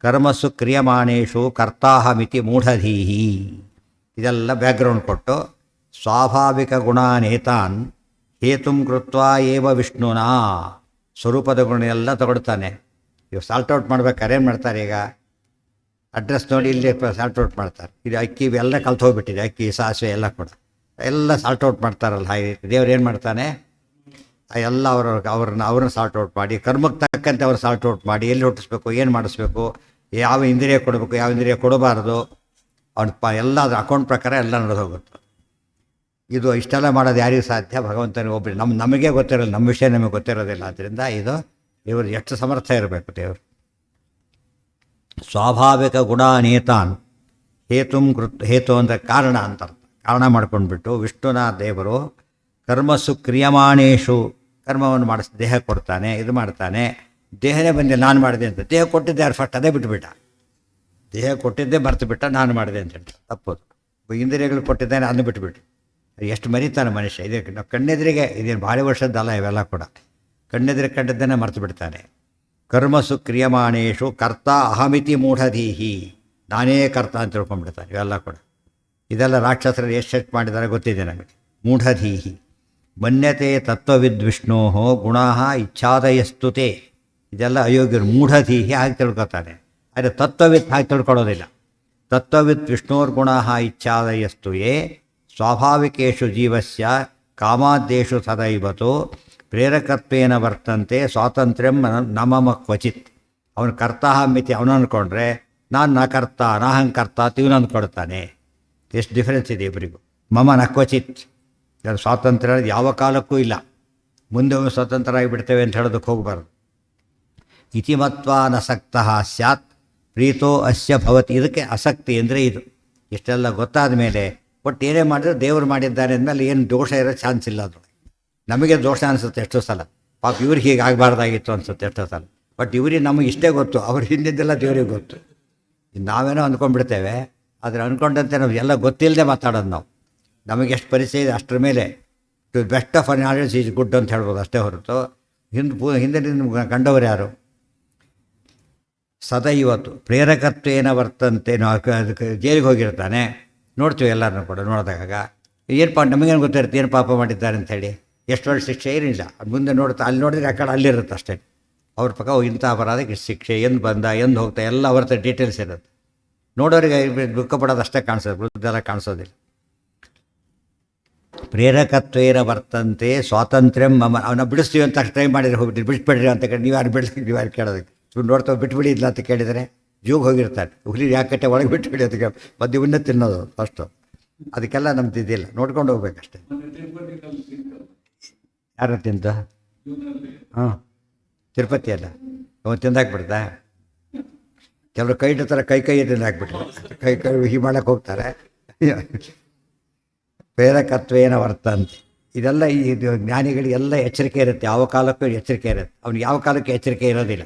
ಕರ್ಮಸು ಕ್ರಿಯಮಾಣೇಶು ಕರ್ತಾಹಮಿತಿ ಮೂಢಧೀಹಿ. ಇದೆಲ್ಲ ಬ್ಯಾಕ್ಗ್ರೌಂಡ್ ಕೊಟ್ಟು ಸ್ವಾಭಾವಿಕ ಗುಣಾನೇತಾನ್ ಹೇತುಂ ಕೃತ್ವ ಏವ ವಿಷ್ಣುನಾ, ಸ್ವರೂಪದ ಗುಣ ಎಲ್ಲ ತಗೊಳ್ತಾನೆ. ಇವು ಸಾಲ್ಟ್ ಔಟ್ ಮಾಡ್ಬೇಕಾದ್ರೆ ಏನು ಮಾಡ್ತಾರೆ, ಈಗ ಅಡ್ರೆಸ್ ನೋಡಿ ಇಲ್ಲಿ ಸಾಲ್ಟ್ ಔಟ್ ಮಾಡ್ತಾರೆ. ಇದು ಅಕ್ಕಿ ಇವೆಲ್ಲ ಕಲ್ತು ಹೋಗ್ಬಿಟ್ಟಿದೆ, ಅಕ್ಕಿ ಸಾಸಿವೆ ಎಲ್ಲ ಕೂಡ ಎಲ್ಲ ಸಾಲ್ಟ್ ಔಟ್ ಮಾಡ್ತಾರಲ್ಲ. ಹಾಗೆ ದೇವ್ರು ಏನು ಮಾಡ್ತಾನೆ, ಎಲ್ಲ ಅವ್ರನ್ನ ಸಾಲ್ಟ್ ಔಟ್ ಮಾಡಿ ಕರ್ಮಕ್ಕೆ ತಕ್ಕಂತೆ ಅವ್ರು ಸಾಲ್ಟ್ ಔಟ್ ಮಾಡಿ ಎಲ್ಲಿ ಹುಟ್ಟಿಸ್ಬೇಕು, ಏನು ಮಾಡಿಸ್ಬೇಕು, ಯಾವ ಇಂದ್ರಿಯ ಕೊಡಬೇಕು, ಯಾವ ಇಂದ್ರಿಯ ಕೊಡಬಾರ್ದು, ಅವ್ನ ಎಲ್ಲ ಅದ್ರ ಅಕೌಂಟ್ ಪ್ರಕಾರ ಎಲ್ಲ ನಡೆದು ಹೋಗುತ್ತೆ. ಇದು ಇಷ್ಟೆಲ್ಲ ಮಾಡೋದು ಯಾರಿಗೂ ಸಾಧ್ಯ? ಭಗವಂತನಿಗೆ ಒಬ್ಬರು. ನಮಗೆ ಗೊತ್ತಿರೋಲ್ಲ, ನಮ್ಮ ವಿಷಯ ನಮಗೆ ಗೊತ್ತಿರೋದಿಲ್ಲ. ಆದ್ದರಿಂದ ಇದು ಇವರು ಎಷ್ಟು ಸಮರ್ಥ ಇರಬೇಕು ದೇವರು. ಸ್ವಾಭಾವಿಕ ಗುಣಾನೇತಾನ್ ಹೇತುಂ ಹೇತು ಅಂದರೆ ಕಾರಣ ಅಂತ ಅರ್ಥ. ಕಾರಣ ಮಾಡ್ಕೊಂಡ್ಬಿಟ್ಟು ವಿಷ್ಣುನ ದೇವರು ಕರ್ಮಸು ಕ್ರಿಯಮಾಣೇಶು, ಕರ್ಮವನ್ನು ದೇಹ ಕೊಡ್ತಾನೆ, ಇದು ಮಾಡ್ತಾನೆ. ದೇಹನೇ ಬಂದಿಲ್ಲ ನಾನು ಮಾಡಿದೆ ಅಂತ. ದೇಹ ಕೊಟ್ಟಿದ್ದೆ ಯಾರು ಫಸ್ಟ್ ಅದೇ ಬಿಟ್ಟುಬಿಟ್ಟ. ದೇಹ ಕೊಟ್ಟಿದ್ದೇ ಮರ್ತು ಬಿಟ್ಟ, ನಾನು ಮಾಡಿದೆ ಅಂತ ಹೇಳ್ತಾರೆ. ತಪ್ಪೋದು. ಇಂದ್ರಿಯಗಳು ಕೊಟ್ಟಿದ್ದೇನೆ ಅದನ್ನು ಬಿಟ್ಟುಬಿಟ್ಟು ಎಷ್ಟು ಮರಿತಾನೆ ಮನುಷ್ಯ. ಇದಕ್ಕೆ ನಾವು ಕಣ್ಣೆದುರಿಗೆ, ಇದೇನು ಭಾಳ ವರ್ಷದ್ದಲ್ಲ ಇವೆಲ್ಲ ಕೂಡ. ಕಣ್ಣೆದುರಿಗೆ ಕಂಡದ್ದನ್ನೇ ಮರ್ತು ಬಿಡ್ತಾನೆ. ಕರ್ಮಸು ಕ್ರಿಯಮಾಣೇಶು ಕರ್ತ ಅಹಮಿತಿ ಮೂಢಧೀಹಿ, ನಾನೇ ಕರ್ತ ಅಂತ ತಿಳ್ಕೊಂಡ್ಬಿಡ್ತಾನೆ. ಇವೆಲ್ಲ ಕೂಡ ಇದೆಲ್ಲ ರಾಕ್ಷಸರು ಎಷ್ಟು ಮಾಡಿದ್ದಾರೆ ಗೊತ್ತಿದೆ ನಮಗೆ. ಮೂಢಧೀಹಿ ಮನ್ಯತೆ ತತ್ವವಿದ್ವಿಷ್ಣೋ ಗುಣ ಇಚ್ಛಾದಯಸ್ತುತೆ, ಇದೆಲ್ಲ ಅಯೋಗ್ಯರು. ಮೂಢಧೀಹಿ ಹಾಗೆ ತಿಳ್ಕೊತಾನೆ, ಆದರೆ ತತ್ವವಿತ್ ಹಾಗೆ ತಿಳ್ಕೊಳ್ಳೋದಿಲ್ಲ. ತತ್ವವಿತ್ ವಿಷ್ಣೋರ್ಗುಣ ಇಚ್ಛಾದಯಸ್ತು ಯೇ ಸ್ವಾಭಾವಿಕೇಶು ಜೀವಸ್ಯ ಕಾಮಾದ್ದೇಶು ಸದೈವತೋ ಪ್ರೇರಕತ್ವೇನ ವರ್ತಂತೆ ಸ್ವಾತಂತ್ರ್ಯಂ ನಮಮ ಕ್ವಚಿತ್. ಅವನು ಕರ್ತಾ ಮಿತಿ ಅವನು ಅಂದ್ಕೊಂಡ್ರೆ ನಾನು ನ ಕರ್ತ ನಾಹಂಕರ್ತ ಇವನು ಅಂದ್ಕೊಡ್ತಾನೆ. ಎಷ್ಟು ಡಿಫ್ರೆನ್ಸ್ ಇದೆ ಇಬ್ಬರಿಗೂ. ಮಮ ನ ಕ್ವಚಿತ್, ಸ್ವಾತಂತ್ರ್ಯ ಯಾವ ಕಾಲಕ್ಕೂ ಇಲ್ಲ. ಮುಂದೆ ಸ್ವತಂತ್ರ ಆಗಿಬಿಡ್ತೇವೆ ಅಂತ ಹೇಳೋದಕ್ಕೆ ಹೋಗಬಾರ್ದು. ಇತಿಮತ್ವಾನಸಕ್ತಃ ಸ್ಯಾತ್ ಪ್ರೀತೋ ಅಸ್ಯ ಭವತಿ. ಇದಕ್ಕೆ ಆಸಕ್ತಿ ಅಂದರೆ ಇದು. ಇಷ್ಟೆಲ್ಲ ಗೊತ್ತಾದ ಮೇಲೆ ಒಟ್ಟು ಏನೇ ಮಾಡಿದ್ರೆ ದೇವರು ಮಾಡಿದ್ದಾರೆ ಅಂದಮೇಲೆ ಏನು ದೋಷ ಇರೋ ಚಾನ್ಸ್ ಇಲ್ಲ. ಅದು ನಮಗೆ ದೋಷ ಅನಿಸುತ್ತೆ ಎಷ್ಟೋ ಸಲ. ಪಾಪ ಇವ್ರಿಗೆ ಹೀಗೆ ಆಗಬಾರ್ದಾಗಿತ್ತು ಅನಿಸುತ್ತೆ ಎಷ್ಟೋ ಸಲ. ಬಟ್ ಇವ್ರಿಗೆ ನಮಗೆ ಇಷ್ಟೇ ಗೊತ್ತು, ಅವ್ರ ಹಿಂದಿದ್ದೆಲ್ಲ ದೇವ್ರಿಗೆ ಗೊತ್ತು. ನಾವೇನೋ ಅಂದ್ಕೊಂಡ್ಬಿಡ್ತೇವೆ, ಆದರೆ ಅಂದ್ಕೊಂಡಂತೆ ನಾವು ಎಲ್ಲ ಗೊತ್ತಿಲ್ಲದೆ ಮಾತಾಡೋದು. ನಮಗೆ ಎಷ್ಟು ಪರಿಚಯ ಇದೆ ಅಷ್ಟರ ಮೇಲೆ to best of knowledge is good ಅಂತ ಹೇಳ್ಬೋದು ಅಷ್ಟೇ ಹೊರತು ಹಿಂದಿನ ಕಂಡವರು ಯಾರು? ಸದೈವತ್ತು ಪ್ರೇರಕತ್ವೇನ ವರ್ತಂತೆ. ಅದಕ್ಕೆ ಜೈಲಿಗೆ ಹೋಗಿರ್ತಾನೆ, ನೋಡ್ತೀವಿ ಎಲ್ಲರನ್ನೂ ಕೂಡ. ನೋಡಿದಾಗ ಏನು ನಮಗೇನು ಗೊತ್ತಿರುತ್ತೆ ಏನು ಪಾಪ ಮಾಡಿದ್ದಾರೆ ಅಂಥೇಳಿ. ಎಷ್ಟು ವರ್ಷ ಶಿಕ್ಷೆ ಏನಿಲ್ಲ, ಅದು ಮುಂದೆ ನೋಡ್ತಾ ಅಲ್ಲಿ ನೋಡಿದ್ರೆ ಆ ಕಡೆ ಅಲ್ಲಿರುತ್ತೆ ಅಷ್ಟೇ. ಅವ್ರ ಪಕ್ಕ ಇಂಥ ಅಪರಾಧಕ್ಕೆ ಶಿಕ್ಷೆ ಎಂದು ಬಂದ ಎಂದು ಹೋಗ್ತಾ ಎಲ್ಲ ಅವ್ರ ಹತ್ರ ಡೀಟೇಲ್ಸ್ ಇರುತ್ತೆ. ನೋಡೋರಿಗೆ ದುಃಖ ಪಡೋದು ಅಷ್ಟೇ ಕಾಣಿಸೋದು, ವೃದ್ಧೆಲ್ಲ ಕಾಣಿಸೋದಿಲ್ಲ. ಪ್ರೇರಕತ್ವೇನ ವರ್ತಂತೆ ಸ್ವಾತಂತ್ರ್ಯಂ ಮಮ. ಅವನ್ನ ಬಿಡಿಸ್ತೀವಿ ಅಂತ ಟ್ರೈ ಮಾಡಿದ್ರೆ ಹೋಗ್ಬಿಟ್ಟು ಬಿಡಿಸ್ಬೇಡ್ರಿ ಅಂತ ಕೇಳಿ ನೀವು ಯಾರು ಬಿಡಿಸಿ ನೀವು ಯಾರು ಕೇಳೋದಕ್ಕೆ ನೋಡ್ತಾವೆ ಬಿಟ್ಬಿಡಿ ಇಲ್ಲ ಅಂತ ಕೇಳಿದರೆ ಜೂಗೆ ಹೋಗಿರ್ತಾರೆ. ಹುಲಿ ಯಾಕಟ್ಟೆ ಒಳಗೆ ಬಿಟ್ಬಿಡಿ ಅದಕ್ಕೆ ಮದ್ದು ಇವನ್ನೇ ತಿನ್ನೋದು ಫಸ್ಟು. ಅದಕ್ಕೆಲ್ಲ ನಮ್ದು ಇದಿಲ್ಲ, ನೋಡ್ಕೊಂಡು ಹೋಗ್ಬೇಕಷ್ಟೆ. ಯಾರು ತಿಂತ? ಹಾಂ, ತಿರುಪತಿ ಅಲ್ಲ ಅವನು ತಿಂದಾಕ್ಬಿಡ್ತಾ. ಕೆಲವರು ಕೈ ಇಡ್ತಾರೆ, ಕೈ ತಿಂದು ಹಾಕ್ಬಿಟ್ರು, ಕೈ ಹೀಗೆ ಮಾಡೋಕ್ಕೆ ಹೋಗ್ತಾರೆ. ಪ್ರೇರಕತ್ವೇನ ವರ್ತಂತೆ. ಇದೆಲ್ಲ ಇದು ಜ್ಞಾನಿಗಳಿಗೆಲ್ಲ ಎಚ್ಚರಿಕೆ ಇರುತ್ತೆ, ಯಾವ ಕಾಲಕ್ಕೂ ಎಚ್ಚರಿಕೆ ಇರುತ್ತೆ. ಅವ್ನಿಗೆ ಯಾವ ಕಾಲಕ್ಕೆ ಎಚ್ಚರಿಕೆ ಇರೋದಿಲ್ಲ.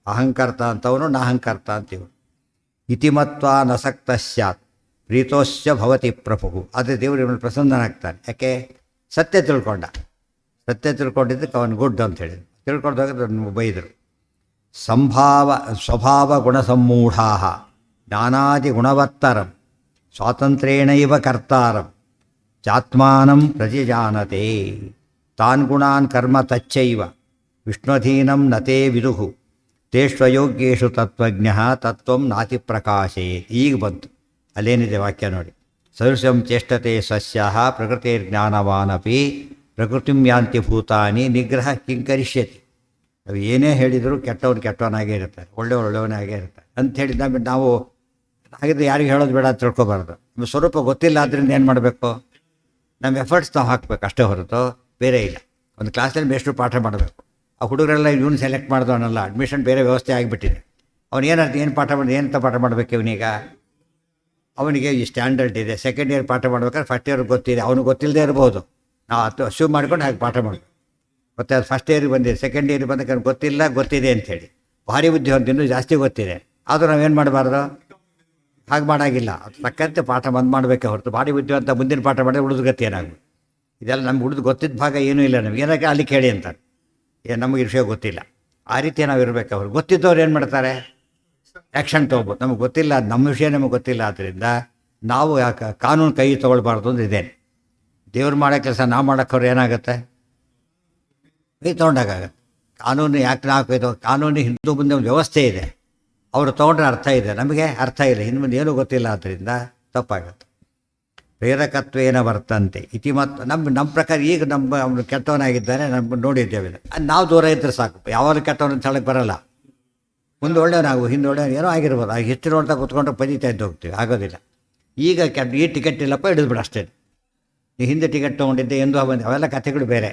ಅಹಂಕರ್ತ ಅಂತವನು ನಾಹಂಕರ್ತ ಅಂತೀವಿ. ಇತಿಮತ್ವ ನಸಕ್ತ ಸ್ಯಾತ್ ಪ್ರೀತೋಶ್ಚ ಭವತಿ ಪ್ರಭು. ಅದೇ ದೇವರು ಇವನು ಪ್ರಸನ್ನನಾಗ್ತಾನೆ. ಯಾಕೆ? ಸತ್ಯ ತಿಳ್ಕೊಂಡ. ಸತ್ಯ ತಿಳ್ಕೊಂಡಿದ್ದಕ್ಕೆ ಅವನು ಗುಡ್ ಅಂತ ಹೇಳಿದ್ರು. ತಿಳ್ಕೊಂಡಾಗ ಬೈದರು. ಸ್ವಭಾವ ಗುಣಸಮ್ಮೂಢಾ ಜ್ಞಾನಾದಿ ಗುಣವತ್ತರಂ ಸ್ವಾತಂತ್ರ್ಯೇಣೈವ ಕರ್ತಾರಂ ಚಾತ್ಮಾನಂ ಪ್ರತಿಜಾನತೆ ತಾನ್ ಗುಣಾನ್ ಕರ್ಮ ತಚ್ಚೈವ ವಿಷ್ಣುಧೀನಂ ನತೇ ವಿದುಹು ತೇಷ್ವಯೋಗ್ಯೇಷು ತತ್ವಜ್ಞ ತತ್ವಂ ನಾತಿ ಪ್ರಕಾಶೇ. ಈಗ ಬಂತು, ಅಲ್ಲೇನಿದೆ ವಾಕ್ಯ ನೋಡಿ. ಸದೃಶಂ ಚೇಷ್ಟತೆ ಸಸ್ಯಃ ಪ್ರಕೃತಿರ್ಜ್ಞಾನವಾನಪಿ ಪ್ರಕೃತಿಂ ಯಾಂತಿ ಭೂತಾನಿ ನಿಗ್ರಹ ಕಿಂಕರಿಷ್ಯತಿ. ನಾವು ಏನೇ ಹೇಳಿದರೂ ಕೆಟ್ಟವನಾಗೇ ಇರ್ತಾರೆ, ಒಳ್ಳೆಯವನಾಗೇ ಇರ್ತಾರೆ ಅಂಥೇಳಿ ನಾವು ಹಾಗಿದ್ರೆ ಯಾರಿಗೆ ಹೇಳೋದು ಬೇಡ ಅಂತ ತಿಳ್ಕೊಬಾರ್ದು. ನಮ್ಮ ಸ್ವರೂಪ ಗೊತ್ತಿಲ್ಲ, ಆದ್ದರಿಂದ ಏನು ಮಾಡಬೇಕು? ನಮ್ಮ ಎಫರ್ಟ್ಸ್ ನಾವು ಹಾಕಬೇಕು ಅಷ್ಟೇ ಹೊರತು ಬೇರೆ ಇಲ್ಲ. ಒಂದು ಕ್ಲಾಸಲ್ಲಿ ಬೇಷ್ಟು ಪಾಠ ಮಾಡಬೇಕು. ಆ ಹುಡುಗರೆಲ್ಲ ಇವನು ಸೆಲೆಕ್ಟ್ ಮಾಡಿದವನಲ್ಲ, ಅಡ್ಮಿಷನ್ ಬೇರೆ ವ್ಯವಸ್ಥೆ ಆಗಿಬಿಟ್ಟಿದೆ. ಅವ್ನು ಏನು ಪಾಠ ಮಾಡಿ ಏನಂತ ಪಾಠ ಮಾಡಬೇಕು ಇವನೀಗ? ಅವನಿಗೆ ಈ ಸ್ಟ್ಯಾಂಡರ್ಡ್ ಇದೆ. ಸೆಕೆಂಡ್ ಇಯರ್ ಪಾಠ ಮಾಡ್ಬೇಕಾದ್ರೆ ಫಸ್ಟ್ ಇಯರ್ ಗೊತ್ತಿದೆ, ಅವನು ಗೊತ್ತಿಲ್ಲದೆ ಇರ್ಬೋದು. ನಾವು ಅದು ಅಶ್ಯೂಮ್ ಮಾಡ್ಕೊಂಡು ಹಾಗೆ ಪಾಠ ಮಾಡಬೇಕು. ಮತ್ತು ಅದು ಫಸ್ಟ್ ಇಯರ್ಗೆ ಬಂದಿದೆ, ಸೆಕೆಂಡ್ ಇಯರ್ಗೆ ಬಂದಾಗ ಗೊತ್ತಿಲ್ಲ ಗೊತ್ತಿದೆ ಅಂಥೇಳಿ ಭಾರಿ ಬುದ್ಧಿವಂತ, ಇನ್ನೂ ಜಾಸ್ತಿ ಗೊತ್ತಿದೆ. ಆದರೂ ನಾವೇನು ಮಾಡಬಾರ್ದು, ಹಾಗೆ ಮಾಡೋಂಗಿಲ್ಲ. ಅದು ತಕ್ಕಂತೆ ಪಾಠ ಬಂದ್ ಮಾಡಬೇಕೆ ಹೊರತು ಭಾರಿ ಬುದ್ಧಿವಂತ ಮುಂದಿನ ಪಾಠ ಮಾಡಿದ್ರೆ ಉಳಿದು ಗತಿ ಏನಾಗಬೇಕು. ಇದೆಲ್ಲ ನಮ್ಗೆ ಉಳಿದು ಗೊತ್ತಿದ್ದ ಭಾಗ ಏನೂ ಇಲ್ಲ. ನಮ್ಗೆ ಏನಕ್ಕೆ ಅಲ್ಲಿ ಕೇಳಿ ಅಂತಾರೆ, ನಮಗೆ ವಿಷಯ ಗೊತ್ತಿಲ್ಲ. ಆ ರೀತಿ ನಾವು ಇರಬೇಕು. ಅವ್ರು ಗೊತ್ತಿದ್ದವ್ರು ಏನು ಮಾಡ್ತಾರೆ, ಆ್ಯಕ್ಷನ್ ತೊಗೋಬೋದು. ನಮಗೆ ಗೊತ್ತಿಲ್ಲ, ಅದು ನಮ್ಮ ವಿಷಯ ನಮಗೆ ಗೊತ್ತಿಲ್ಲ. ಆದ್ದರಿಂದ ನಾವು ಯಾಕೆ ಕಾನೂನು ಕೈ ತೊಗೊಳ್ಬಾರ್ದು ಅಂದ್ರೆ ಇದೇನು. ದೇವ್ರು ಮಾಡೋ ಕೆಲಸ ನಾವು ಮಾಡೋಕ್ಕವ್ರು ಏನಾಗುತ್ತೆ, ಕೈ ತೊಗೊಂಡಾಗತ್ತೆ. ಕಾನೂನು ಯಾಕೆ ನಾವು ಕೈ ಕಾನೂನು ಹಿಂದೂ ಮುಂದೆ ಒಂದು ವ್ಯವಸ್ಥೆ ಇದೆ, ಅವರು ತೊಗೊಂಡ್ರೆ ಅರ್ಥ ಇದೆ, ನಮಗೆ ಅರ್ಥ ಇಲ್ಲ, ಇನ್ನು ಮುಂದೆ ಏನೂ ಗೊತ್ತಿಲ್ಲ. ಆದ್ದರಿಂದ ತಪ್ಪಾಗುತ್ತೆ. ಪ್ರೇರಕತ್ವೇನ ವರ್ತಂತೆ ಇತಿ. ಮತ್ತು ನಮ್ಮ ಪ್ರಕಾರ ಈಗ ಅವನು ಕೆಟ್ಟವನಾಗಿದ್ದಾನೆ, ನಮ್ಮ ನೋಡಿದ್ದೇವೆ. ನಾವು ದೂರ ಇದ್ದರೆ ಸಾಕು, ಯಾವಾಗ ಕೆಟ್ಟವನು ಅಂತ ಹೇಳಕ್ಕೆ ಬರಲ್ಲ. ಮುಂದೆ ಒಳ್ಳೆಯವನಾಗು, ಹಿಂದೆ ಒಳ್ಳೆಯವನು ಏನೋ ಆಗಿರ್ಬೋದು. ಆಗ ಹಿಸ್ಟ್ರಿ ನೋಡ್ತಾ ಕೂತ್ಕೊಂಡ್ರೆ ಪಜಿತಾ ಇದ್ದು ಹೋಗ್ತೀವಿ, ಆಗೋದಿಲ್ಲ. ಈಗ ಈ ಟಿಕೆಟ್ ಇಲ್ಲಪ್ಪ, ಹಿಡಿದ್ಬಿಡು ಅಷ್ಟೇ. ನೀ ಹಿಂದೆ ಟಿಕೆಟ್ ತೊಗೊಂಡಿದ್ದೆ ಎಂದು ಬಂದು ಅವೆಲ್ಲ ಕಥೆಗಳು ಬೇರೆ.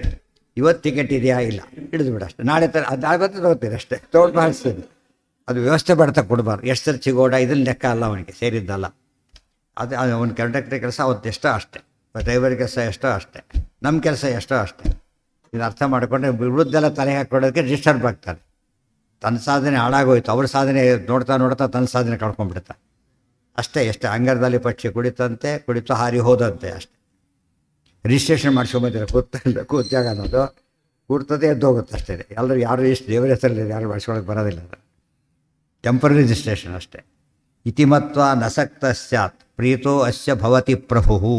ಇವತ್ತು ಟಿಕೆಟ್ ಇದೆಯಾ, ಇಲ್ಲ, ಹಿಡಿದ್ಬಿಡು ಅಷ್ಟೇ. ನಾಳೆ ಅದು ಆಗುತ್ತೆ ತೊಗೋತೀರಿ ಅಷ್ಟೇ, ತೊಗೊಂಡು ಮಾಡಿಸ್ತೀನಿ. ಅದು ವ್ಯವಸ್ಥೆ ಮಾಡ್ತಾ ಕೊಡಬಾರ್ದು. ಎಷ್ಟು ಸರ್ ಚಿಗೋಡ ಇದನ್ನು ಲೆಕ್ಕ ಅಲ್ಲ, ಅವನಿಗೆ ಸೇರಿದ್ದಲ್ಲ. ಅದು ಅವನ ಕಂಡಕ್ಟರ್ ಕೆಲಸ ಅವತ್ತು ಎಷ್ಟೋ ಅಷ್ಟೇ, ಡ್ರೈವರ್ ಕೆಲಸ ಎಷ್ಟೋ ಅಷ್ಟೇ, ನಮ್ಮ ಕೆಲಸ ಎಷ್ಟೋ ಅಷ್ಟೇ. ಇದು ಅರ್ಥ ಮಾಡಿಕೊಂಡ್ರೆ ವಿರುದ್ಧೆಲ್ಲ ತಲೆ ಹಾಕ್ಕೊಡೋದಕ್ಕೆ ಡಿಸ್ಟರ್ಬ್ ಆಗ್ತಾರೆ. ತನ್ನ ಸಾಧನೆ ಹಾಳಾಗೋಯ್ತು, ಅವ್ರ ಸಾಧನೆ ನೋಡ್ತಾ ನೋಡ್ತಾ ತನ್ನ ಸಾಧನೆ ಕಳ್ಕೊಂಡ್ಬಿಡ್ತಾ ಅಷ್ಟೇ. ಎಷ್ಟು ಅಂಗರದಲ್ಲಿ ಪಕ್ಷಿ ಕುಡಿತು ಹಾರಿ ಹೋದಂತೆ ಅಷ್ಟೇ. ರಿಜಿಸ್ಟ್ರೇಷನ್ ಮಾಡಿಸ್ಕೊಂಬಂದಿರ ಕೂತಾಗ ಅನ್ನೋದು ಕೂರ್ತದೆ ಎದ್ದು ಹೋಗುತ್ತೆ ಅಷ್ಟೇ. ಎಲ್ಲರೂ ಯಾರು ಇಷ್ಟು ದೇವರ ಹೆಸರಲ್ಲಿ ಯಾರು ಮಾಡಿಸ್ಕೊಳಕ್ಕೆ ಬರೋದಿಲ್ಲ. ಟೆಂಪರರಿ ರಿಜಿಸ್ಟ್ರೇಷನ್ ಅಷ್ಟೇ. ಇತಿಮತ್ವ ನಸಕ್ತ ಸ್ಯಾತ್ ಪ್ರೀತೋ ಅಸ್ಯ ಭವತಿ ಪ್ರಭು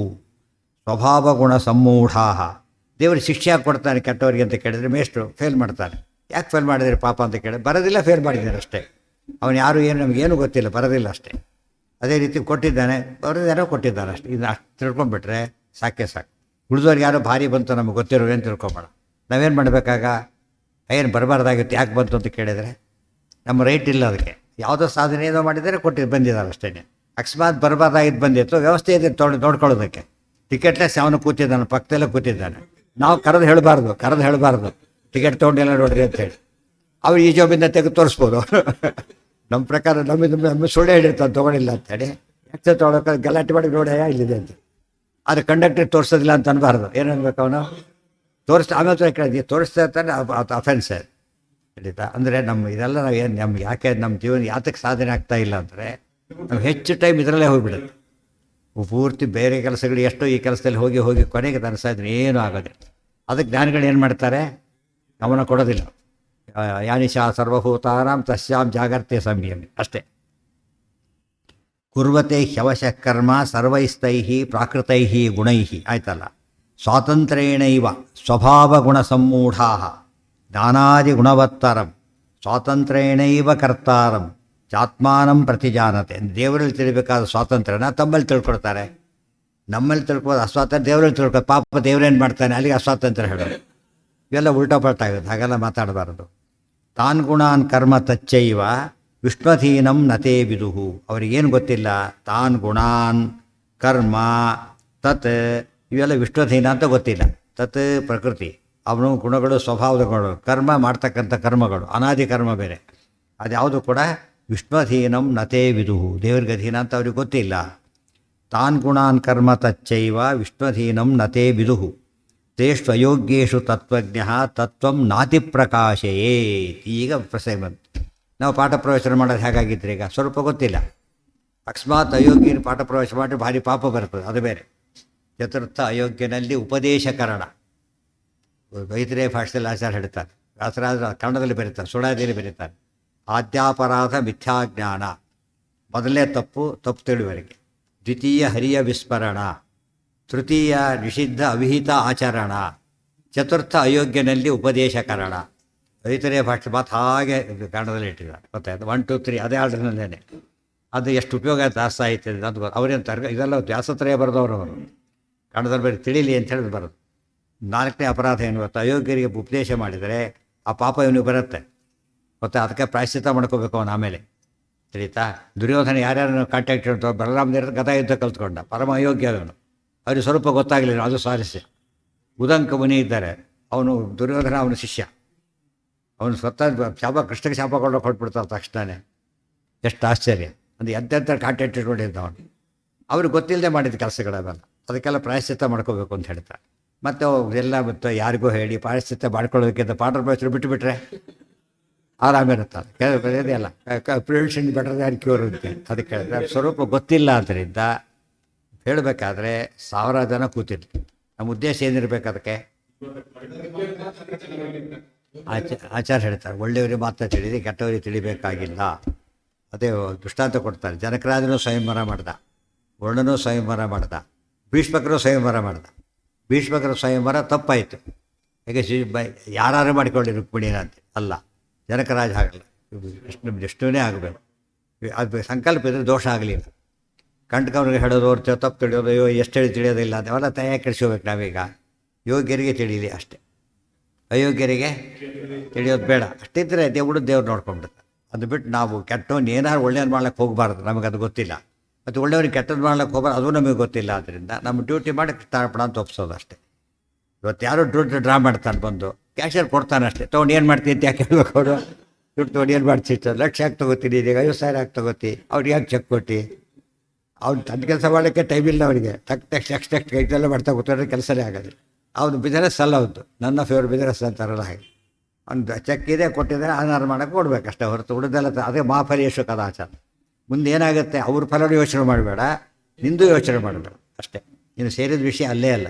ಸ್ವಭಾವಗುಣ ಸಮ್ಮೂಢಾ. ದೇವರು ಶಿಕ್ಷೆ ಯಾಕೆ ಕೊಡ್ತಾನೆ ಕೆಟ್ಟವರಿಗೆ ಅಂತ ಕೇಳಿದರೆ ಮೇಷ್ಟ್ರು ಫೇಲ್ ಮಾಡ್ತಾನೆ. ಯಾಕೆ ಫೇಲ್ ಮಾಡಿದರೆ ಪಾಪ ಅಂತ ಕೇಳಿ, ಬರೋದಿಲ್ಲ, ಫೇಲ್ ಮಾಡಿದ್ದಾನೆ ಅಷ್ಟೇ. ಅವನು ಯಾರು ಏನು ನಮಗೇನು ಗೊತ್ತಿಲ್ಲ, ಬರೋದಿಲ್ಲ ಅಷ್ಟೇ. ಅದೇ ರೀತಿ ಕೊಟ್ಟಿದ್ದಾನೆ, ಬರೋದೇನೋ ಕೊಟ್ಟಿದ್ದಾನೆ ಅಷ್ಟೇ. ಇದನ್ನ ಅಷ್ಟು ತಿಳ್ಕೊಂಡ್ಬಿಟ್ರೆ ಸಾಕೆ ಸಾಕು. ಉಳಿದವ್ರಿಗೆ ಯಾರೋ ಭಾರಿ ಬಂತು ನಮಗೆ ಗೊತ್ತಿರೋ ಏನು ತಿಳ್ಕೊಬೇಡ. ನಾವೇನು ಮಾಡಬೇಕಾಗ, ಏನು ಬರಬಾರ್ದಾಗಿತ್ತು ಯಾಕೆ ಬಂತು ಅಂತ ಕೇಳಿದರೆ ನಮ್ಮ ರೈಟ್ ಇಲ್ಲ ಅದಕ್ಕೆ. ಯಾವುದೋ ಸಾಧನೆ ಏನೋ ಮಾಡಿದರೆ ಬಂದಿದ್ದಾರೆ ಅಷ್ಟೇ. ಅಕಸ್ಮಾತ್ ಬರಬಾರ್ದಾಗಿದ್ದು ಬಂದಿತ್ತು, ವ್ಯವಸ್ಥೆ ಇದೆ ನೋಡ್ಕೊಳ್ಳೋದಕ್ಕೆ. ಟಿಕೆಟ್ಲೆಸ್ ಅವನು ಕೂತಿದ್ದಾನೆ, ಪಕ್ಕದಲ್ಲೇ ಕೂತಿದ್ದಾನೆ. ನಾವು ಕರೆದು ಹೇಳಬಾರ್ದು ಟಿಕೆಟ್ ತೊಗೊಂಡೆಲ್ಲ ನೋಡ್ರಿ ಅಂತೇಳಿ. ಅವ್ರು ಈ ಜಾಬಿಂದ ತೆಗೆದು ತೋರಿಸ್ಬೋದು. ನಮ್ಮ ಪ್ರಕಾರ ನಮ್ಮ ಸುಳ್ಳು ಹೇಳಿರ್ತಾನೆ ತೊಗೊಂಡಿಲ್ಲ ಅಂತೇಳಿ. ಯಾಕೆ ತೊಗೊಳಕ್ಕೆ ಗಲಾಟೆ ಮಾಡಿ ನೋಡ್ಯಾ ಇಲ್ಲಿದೆ ಅಂತ. ಆದರೆ ಕಂಡಕ್ಟರ್ ತೋರಿಸೋದಿಲ್ಲ ಅಂತ ಅನ್ಬಾರ್ದು. ಏನು ಅನ್ಬೇಕು, ಅವನು ಆಮೇಲೆ ಕೇಳಿದ್ವಿ ತೋರಿಸ್ತಾ ಇರ್ತಾನೆ, ಅದು ಅಫೆನ್ಸ್ ಹೇಳಿತಾ. ಅಂದರೆ ಇದೆಲ್ಲ ನಾವು ಏನು ನಮ್ಗೆ ಯಾಕೆ ನಮ್ಮ ಜೀವನ ಯಾತಕ್ಕೆ ಸಾಧನೆ ಆಗ್ತಾ ಇಲ್ಲ ಅಂದರೆ ನಾವು ಹೆಚ್ಚು ಟೈಮ್ ಇದರಲ್ಲೇ ಹೋಗಿಬಿಡುತ್ತೆ. ಪೂರ್ತಿ ಬೇರೆ ಕೆಲಸಗಳು ಎಷ್ಟೋ ಈ ಕೆಲಸದಲ್ಲಿ ಹೋಗಿ ಕೊನೆಗೆ ತನ್ನ ಸಾಧನೆ ಏನೂ ಆಗೋದಿಲ್ಲ. ಅದಕ್ಕೆ ಜ್ಞಾನಿಗಳು ಏನು ಮಾಡ್ತಾರೆ, ಗಮನ ಕೊಡೋದಿಲ್ಲ. ಯಾನಿಶಾ ಸರ್ವಭೂತಾನಾಂ ತಸ್ಯಾಂ ಜಾಗರ್ತೆ ಸಂಯಮಿ ಅಷ್ಟೇ. ಕುರ್ವತೆ ಹ್ಯವಶಃ ಕರ್ಮ ಸರ್ವೈಸ್ತೈ ಪ್ರಾಕೃತೈ ಗುಣೈ. ಆಯ್ತಲ್ಲ. ಸ್ವಾತಂತ್ರ್ಯೇಣೈವ ಸ್ವಭಾವಗುಣ ಸಮ್ಮೂಢಾ ಜ್ಞಾನಾದಿ ಗುಣವತ್ತರಂ ಸ್ವಾತಂತ್ರ್ಯೇಣೈವ ಕರ್ತಾರಂ ಚಾತ್ಮಾನಂ ಪ್ರತಿಜಾನತೆ. ದೇವರಲ್ಲಿ ತಿಳಿಬೇಕಾದ ಸ್ವಾತಂತ್ರ್ಯನ ತಮ್ಮಲ್ಲಿ ತಿಳ್ಕೊಡ್ತಾರೆ. ನಮ್ಮಲ್ಲಿ ತಿಳ್ಕೊಳ್ಳೋದು ಅಸ್ವಾತಂತ್ರ್ಯ, ದೇವರಲ್ಲಿ ತಿಳ್ಕೊಳ್ಳೋದು ಪಾಪ ದೇವರೇನು ಮಾಡ್ತಾನೆ ಅಲ್ಲಿಗೆ ಅಸ್ವಾತಂತ್ರ್ಯ ಹೇಳೋದು. ಇವೆಲ್ಲ ಉಲ್ಟಾ ಪಲ್ಟ ಆಗುತ್ತೆ, ಹಾಗೆಲ್ಲ ಮಾತಾಡಬಾರದು. ತಾನ್ ಗುಣಾನ್ ಕರ್ಮ ತಚ್ಚೈವ ವಿಷ್ಣುಧೀನಂ ನತೇ ವಿದುಹು. ಅವರಿಗೇನು ಗೊತ್ತಿಲ್ಲ, ತಾನ್ ಗುಣಾನ್ ಕರ್ಮ ತತ್ ಇವೆಲ್ಲ ವಿಷ್ಣುಧೀನ ಅಂತ ಗೊತ್ತಿಲ್ಲ. ತತ್ ಪ್ರಕೃತಿ, ಅವನು ಗುಣಗಳು, ಸ್ವಭಾವದ ಗುಣಗಳು, ಕರ್ಮ ಮಾಡ್ತಕ್ಕಂಥ ಕರ್ಮಗಳು, ಅನಾದಿ ಕರ್ಮ ಬೇರೆ. ಅದ್ಯಾವುದು ಕೂಡ ವಿಷ್ಣುಧೀನಂ ನತೇ ವಿದುಹು, ದೇವರಿಗೆ ಅಧೀನ ಅಂತ ಅವ್ರಿಗೆ ಗೊತ್ತಿಲ್ಲ. ತಾನ್ ಗುಣಾನ್ ಕರ್ಮ ತಚ್ಚೈವ ವಿಷ್ಣುಧೀನಂ ನತೇ ವಿದುಹು ತೇಷು ಅಯೋಗ್ಯೇಷು ತತ್ವಜ್ಞ ತತ್ವಂ ನಾತಿ ಪ್ರಕಾಶಯೇ. ಈಗ ಪ್ರಸಂಗ ಬಂತು. ನಾವು ಪಾಠ ಪ್ರವೇಶ ಮಾಡೋದು ಹೇಗಾಗಿದ್ದರೆ ಈಗ ಸ್ವಲ್ಪ ಗೊತ್ತಿಲ್ಲ. ಅಕಸ್ಮಾತ್ ಅಯೋಗ್ಯನ ಪಾಠ ಪ್ರವೇಶ ಮಾಡಿ ಭಾರಿ ಪಾಪ ಬರ್ತದೆ, ಅದು ಬೇರೆ. ಚತುರ್ಥ ಅಯೋಗ್ಯನಲ್ಲಿ ಉಪದೇಶಕರಣ ವೈದ್ಯರೇ ಭಾಷೆಯಲ್ಲಿ ಆಚಾರ ಹೇಳ್ತಾರೆ. ವ್ಯಾಸರಾಜ ಕನ್ನಡದಲ್ಲಿ ಬರೀತಾರೆ, ಸುಳಾದಿಯಲ್ಲಿ ಬರೀತಾರೆ. ಆದ್ಯಾಪರಾಧ ಮಿಥ್ಯಾಜ್ಞಾನ ಮೊದಲನೇ ತಪ್ಪು ತಿಳುವಳಿಕೆ. ದ್ವಿತೀಯ ಹರಿಯ ವಿಸ್ಮರಣ. ತೃತೀಯ ನಿಷಿದ್ಧ ಅವಿಹಿತ ಆಚರಣ. ಚತುರ್ಥ ಅಯೋಗ್ಯನಲ್ಲಿ ಉಪದೇಶಕರಣ. ರೈತರೇ ಭಾಷೆ ಮಾತು ಹಾಗೆ ಕನ್ನಡದಲ್ಲಿ ಇಟ್ಟಿದ್ದಾರೆ. ಗೊತ್ತಾಯ್ತು. 1 2 3 ಅದೇ ಆರ್ಡರ್ನಲ್ಲೇ. ಅದು ಎಷ್ಟು ಉಪಯೋಗ ದಾಸ ಆಯ್ತದೆ ಅಂತ ಅವರೇನು ಇದೆಲ್ಲ ವ್ಯಾಸತ್ರಯ ಬರೆದವರು ಅವರು. ಕನ್ನಡದಲ್ಲಿ ಬರೀ ತಿಳಿಲಿ ಅಂತ ಹೇಳಿ ಬರೋದು. 4ನೇ ಅಪರಾಧ ಏನು ಗೊತ್ತಾ, ಅಯೋಗ್ಯರಿಗೆ ಉಪದೇಶ ಮಾಡಿದರೆ ಆ ಪಾಪ ಇವನಿಗೆ ಬರುತ್ತೆ ಗೊತ್ತಾ. ಅದಕ್ಕೆ ಪ್ರಾಯಶ್ಚಿತ್ತ ಮಾಡ್ಕೋಬೇಕು ಅವನು ಆಮೇಲೆ. ತಿಳಿತಾ. ದುರ್ಯೋಧನ ಯಾರ್ಯಾರು ಕಾಂಟ್ಯಾಕ್ಟ್ ಇಡ್ತಾವೆ, ಬಲರಾಮದೇವ್ರ ಗದಾ ಯುದ್ಧ ಕಲ್ತ್ಕೊಂಡ, ಪರಮ ಅಯೋಗ್ಯ ಅವನು. ಅವ್ರಿಗೆ ಸ್ವಲ್ಪ ಗೊತ್ತಾಗಲಿಲ್ಲ, ಅದು ಸ್ವಾರಸ್ಯ. ಉದಂಕ ಮುನಿ ಇದ್ದಾರೆ, ಅವನು ದುರ್ಯೋಧನ ಅವನ ಶಿಷ್ಯ. ಅವನು ಸ್ವತಃ ಕೃಷ್ಣಗೆ ಶಾಪಗಳು ಕೊಟ್ಬಿಡ್ತಾರೆ ತಕ್ಷಣವೇ. ಎಷ್ಟು ಆಶ್ಚರ್ಯ. ಅದು ಎಂತೆಂಥ ಕಾಂಟ್ಯಾಕ್ಟ್ ಇಟ್ಕೊಂಡಿದ್ದ ಅವನು. ಅವ್ರಿಗೆ ಗೊತ್ತಿಲ್ಲದೆ ಮಾಡಿದ ಕೆಲಸಗಳವೆಲ್ಲ, ಅದಕ್ಕೆಲ್ಲ ಪ್ರಾಯಶ್ಚಿತ್ತ ಮಾಡ್ಕೋಬೇಕು ಅಂತ ಹೇಳ್ತಾರೆ. ಮತ್ತು ಎಲ್ಲ ಮತ್ತು ಯಾರಿಗೂ ಹೇಳಿ ಪ್ರಾಯಶ್ಚಿತ್ತ ಮಾಡ್ಕೊಳ್ಳೋದಕ್ಕಿಂತ ಪಾಠ ಪ್ರವಚನ ಬಿಟ್ಟುಬಿಟ್ರೆ ಆರಾಮಿರುತ್ತಾರೆ. ಇದೆಯಲ್ಲ ಪ್ರಿವೆನ್ಷನ್ ಬೆಟರ್ ದ್ಯಾನ್ ಕ್ಯೂರ್ ಅಂತ ಅದಕ್ಕೆ ಸ್ವರೂಪ ಗೊತ್ತಿಲ್ಲ ಆದ್ದರಿಂದ ಹೇಳಬೇಕಾದ್ರೆ 1000 ಜನ ಕೂತಿದ್ರು. ನಮ್ಮ ಉದ್ದೇಶ ಏನಿರಬೇಕು ಅದಕ್ಕೆ? ಆಚಾರ ಹೇಳ್ತಾರೆ, ಒಳ್ಳೆಯವರಿಗೆ ಮಾತ್ರ ತಿಳಿದು ಕೆಟ್ಟವರಿಗೆ ತಿಳಿಬೇಕಾಗಿಲ್ಲ. ಅದೇ ದೃಷ್ಟಾಂತ ಕೊಡ್ತಾರೆ. ಜನಕರಾಜನೂ ಸ್ವಯಂವರ ಮಾಡ್ದ, ವರ್ಣನೂ ಸ್ವಯಂವರ ಮಾಡ್ದ, ಭೀಷ್ಮಕರು ಸ್ವಯಂವರ ಮಾಡ್ದ. ಭೀಷ್ಮಕರ ಸ್ವಯಂವರ ತಪ್ಪಾಯಿತು. ಹೇಗೆ ಯಾರು ಮಾಡಿಕೊಳ್ಳಿ ರುಕ್ಮಿಣಿನ ಅಂತ ಅಲ್ಲ, ಜನಕರಾಜ ಆಗಲ್ಲ, ವಿಷ್ಣುವೇ ಆಗಬೇಕು. ಅದು ಸಂಕಲ್ಪ ಇದ್ರೆ ದೋಷ ಆಗಲಿಲ್ಲ. ಕಂಡ್ಕವ್ರಿಗೆ ಹೇಳೋದು, ಅವ್ರ ತಪ್ಪು ತಿಳಿಯೋದು, ಅಯ್ಯೋ ಎಷ್ಟು ಹೇಳಿ ತಿಳಿಯೋದಿಲ್ಲ ಅಂತ ಅವೆಲ್ಲ ತಯಾರಿ ಕೆಡಿಸ್ಕೋಬೇಕು ನಾವೀಗ. ಯೋಗ್ಯರಿಗೆ ತಿಳಿಯಲಿ ಅಷ್ಟೇ, ಅಯೋಗ್ಯರಿಗೆ ತಿಳಿಯೋದು ಬೇಡ. ಅಷ್ಟಿದ್ರೆ ದೇವ್ರು ನೋಡ್ಕೊಂಡ್ಬಿಡುತ್ತೆ. ಅದು ಬಿಟ್ಟು ನಾವು ಕೆಟ್ಟವನ್ನ ಏನಾದ್ರು ಒಳ್ಳೆಯದು ಮಾಡ್ಲಿಕ್ಕೆ ಹೋಗಬಾರ್ದು, ನಮಗದು ಗೊತ್ತಿಲ್ಲ. ಮತ್ತು ಒಳ್ಳೆಯವ್ರಿಗೆ ಕೆಟ್ಟದ್ದು ಮಾಡ್ಲಿಕ್ಕೆ ಹೋಗ್ಬಾರ್ದು, ಅದು ನಮಗೆ ಗೊತ್ತಿಲ್ಲ. ಆದ್ದರಿಂದ ನಮ್ಮ ಡ್ಯೂಟಿ ಮಾಡಿ ತಾರ್ಪಣ ಅಂತ ಒಪ್ಸೋದು ಅಷ್ಟೇ. ಇವತ್ತು ಯಾರೋ ದುಡ್ಡು ಡ್ರಾ ಮಾಡ್ತಾನೆ, ಬಂದು ಕ್ಯಾಶಿಯರ್ ಕೊಡ್ತಾನೆ ಅಷ್ಟೇ. ತೊಗೊಂಡು ಏನು ಮಾಡ್ತೀನಿ ಅಂತ ಯಾಕೆ ಹೇಳ್ಬೇಕು? ಅವರು ದುಡ್ಡು ತೊಗೊಂಡು ಏನು ಮಾಡ್ತಿತ್ತು? ಲಕ್ಷ ಯಾಕೆ ತೊಗೋತೀನಿ, ಈಗ 50,000 ಯಾಕೆ ತೊಗೋತಿ? ಅವ್ರಿಗೆ ಯಾಕೆ ಚೆಕ್ ಕೊಟ್ಟು? ಅವ್ನು ತನ್ನ ಕೆಲಸ ಮಾಡೋಕ್ಕೆ ಟೈಮ್ ಇಲ್ಲ ಅವನಿಗೆ. ಟೆಕ್ಸ್ಟ್ ಇದೆಲ್ಲ ಮಾಡ್ತಾ ಕೂತ್ಕೊಂಡ್ರೆ ಕೆಲಸನೇ ಆಗೋದು. ಅವ್ನು ಬಿಸ್ನೆಸ್ ಅಲ್ಲ, ಅವ್ದು ನನ್ನ ಫೇವ್ರೆಟ್ ಬಿಸ್ನೆಸ್ ಅಂತಾರಲ್ಲ ಹಾಗೆ. ಒಂದು ಚೆಕ್ ಇದೆ, ಕೊಟ್ಟಿದ್ದಾರೆ, ಆನಾರು ಮಾಡೋಕ್ಕೆ ಕೊಡಬೇಕಷ್ಟೇ ಹೊರತು ಉಳಿದೆಲ್ಲ ಅದೇ ಮಾಫಲಿಯೇಶು ಕದಾಚಾರ. ಮುಂದೆ ಏನಾಗುತ್ತೆ ಅವ್ರ ಫಲನೂ ಯೋಚನೆ ಮಾಡಬೇಡ, ನಿಂದು ಯೋಚನೆ ಮಾಡಬೇಡ ಅಷ್ಟೇ. ನೀನು ಸೇರಿದ ವಿಷಯ ಅಲ್ಲೇ ಅಲ್ಲ.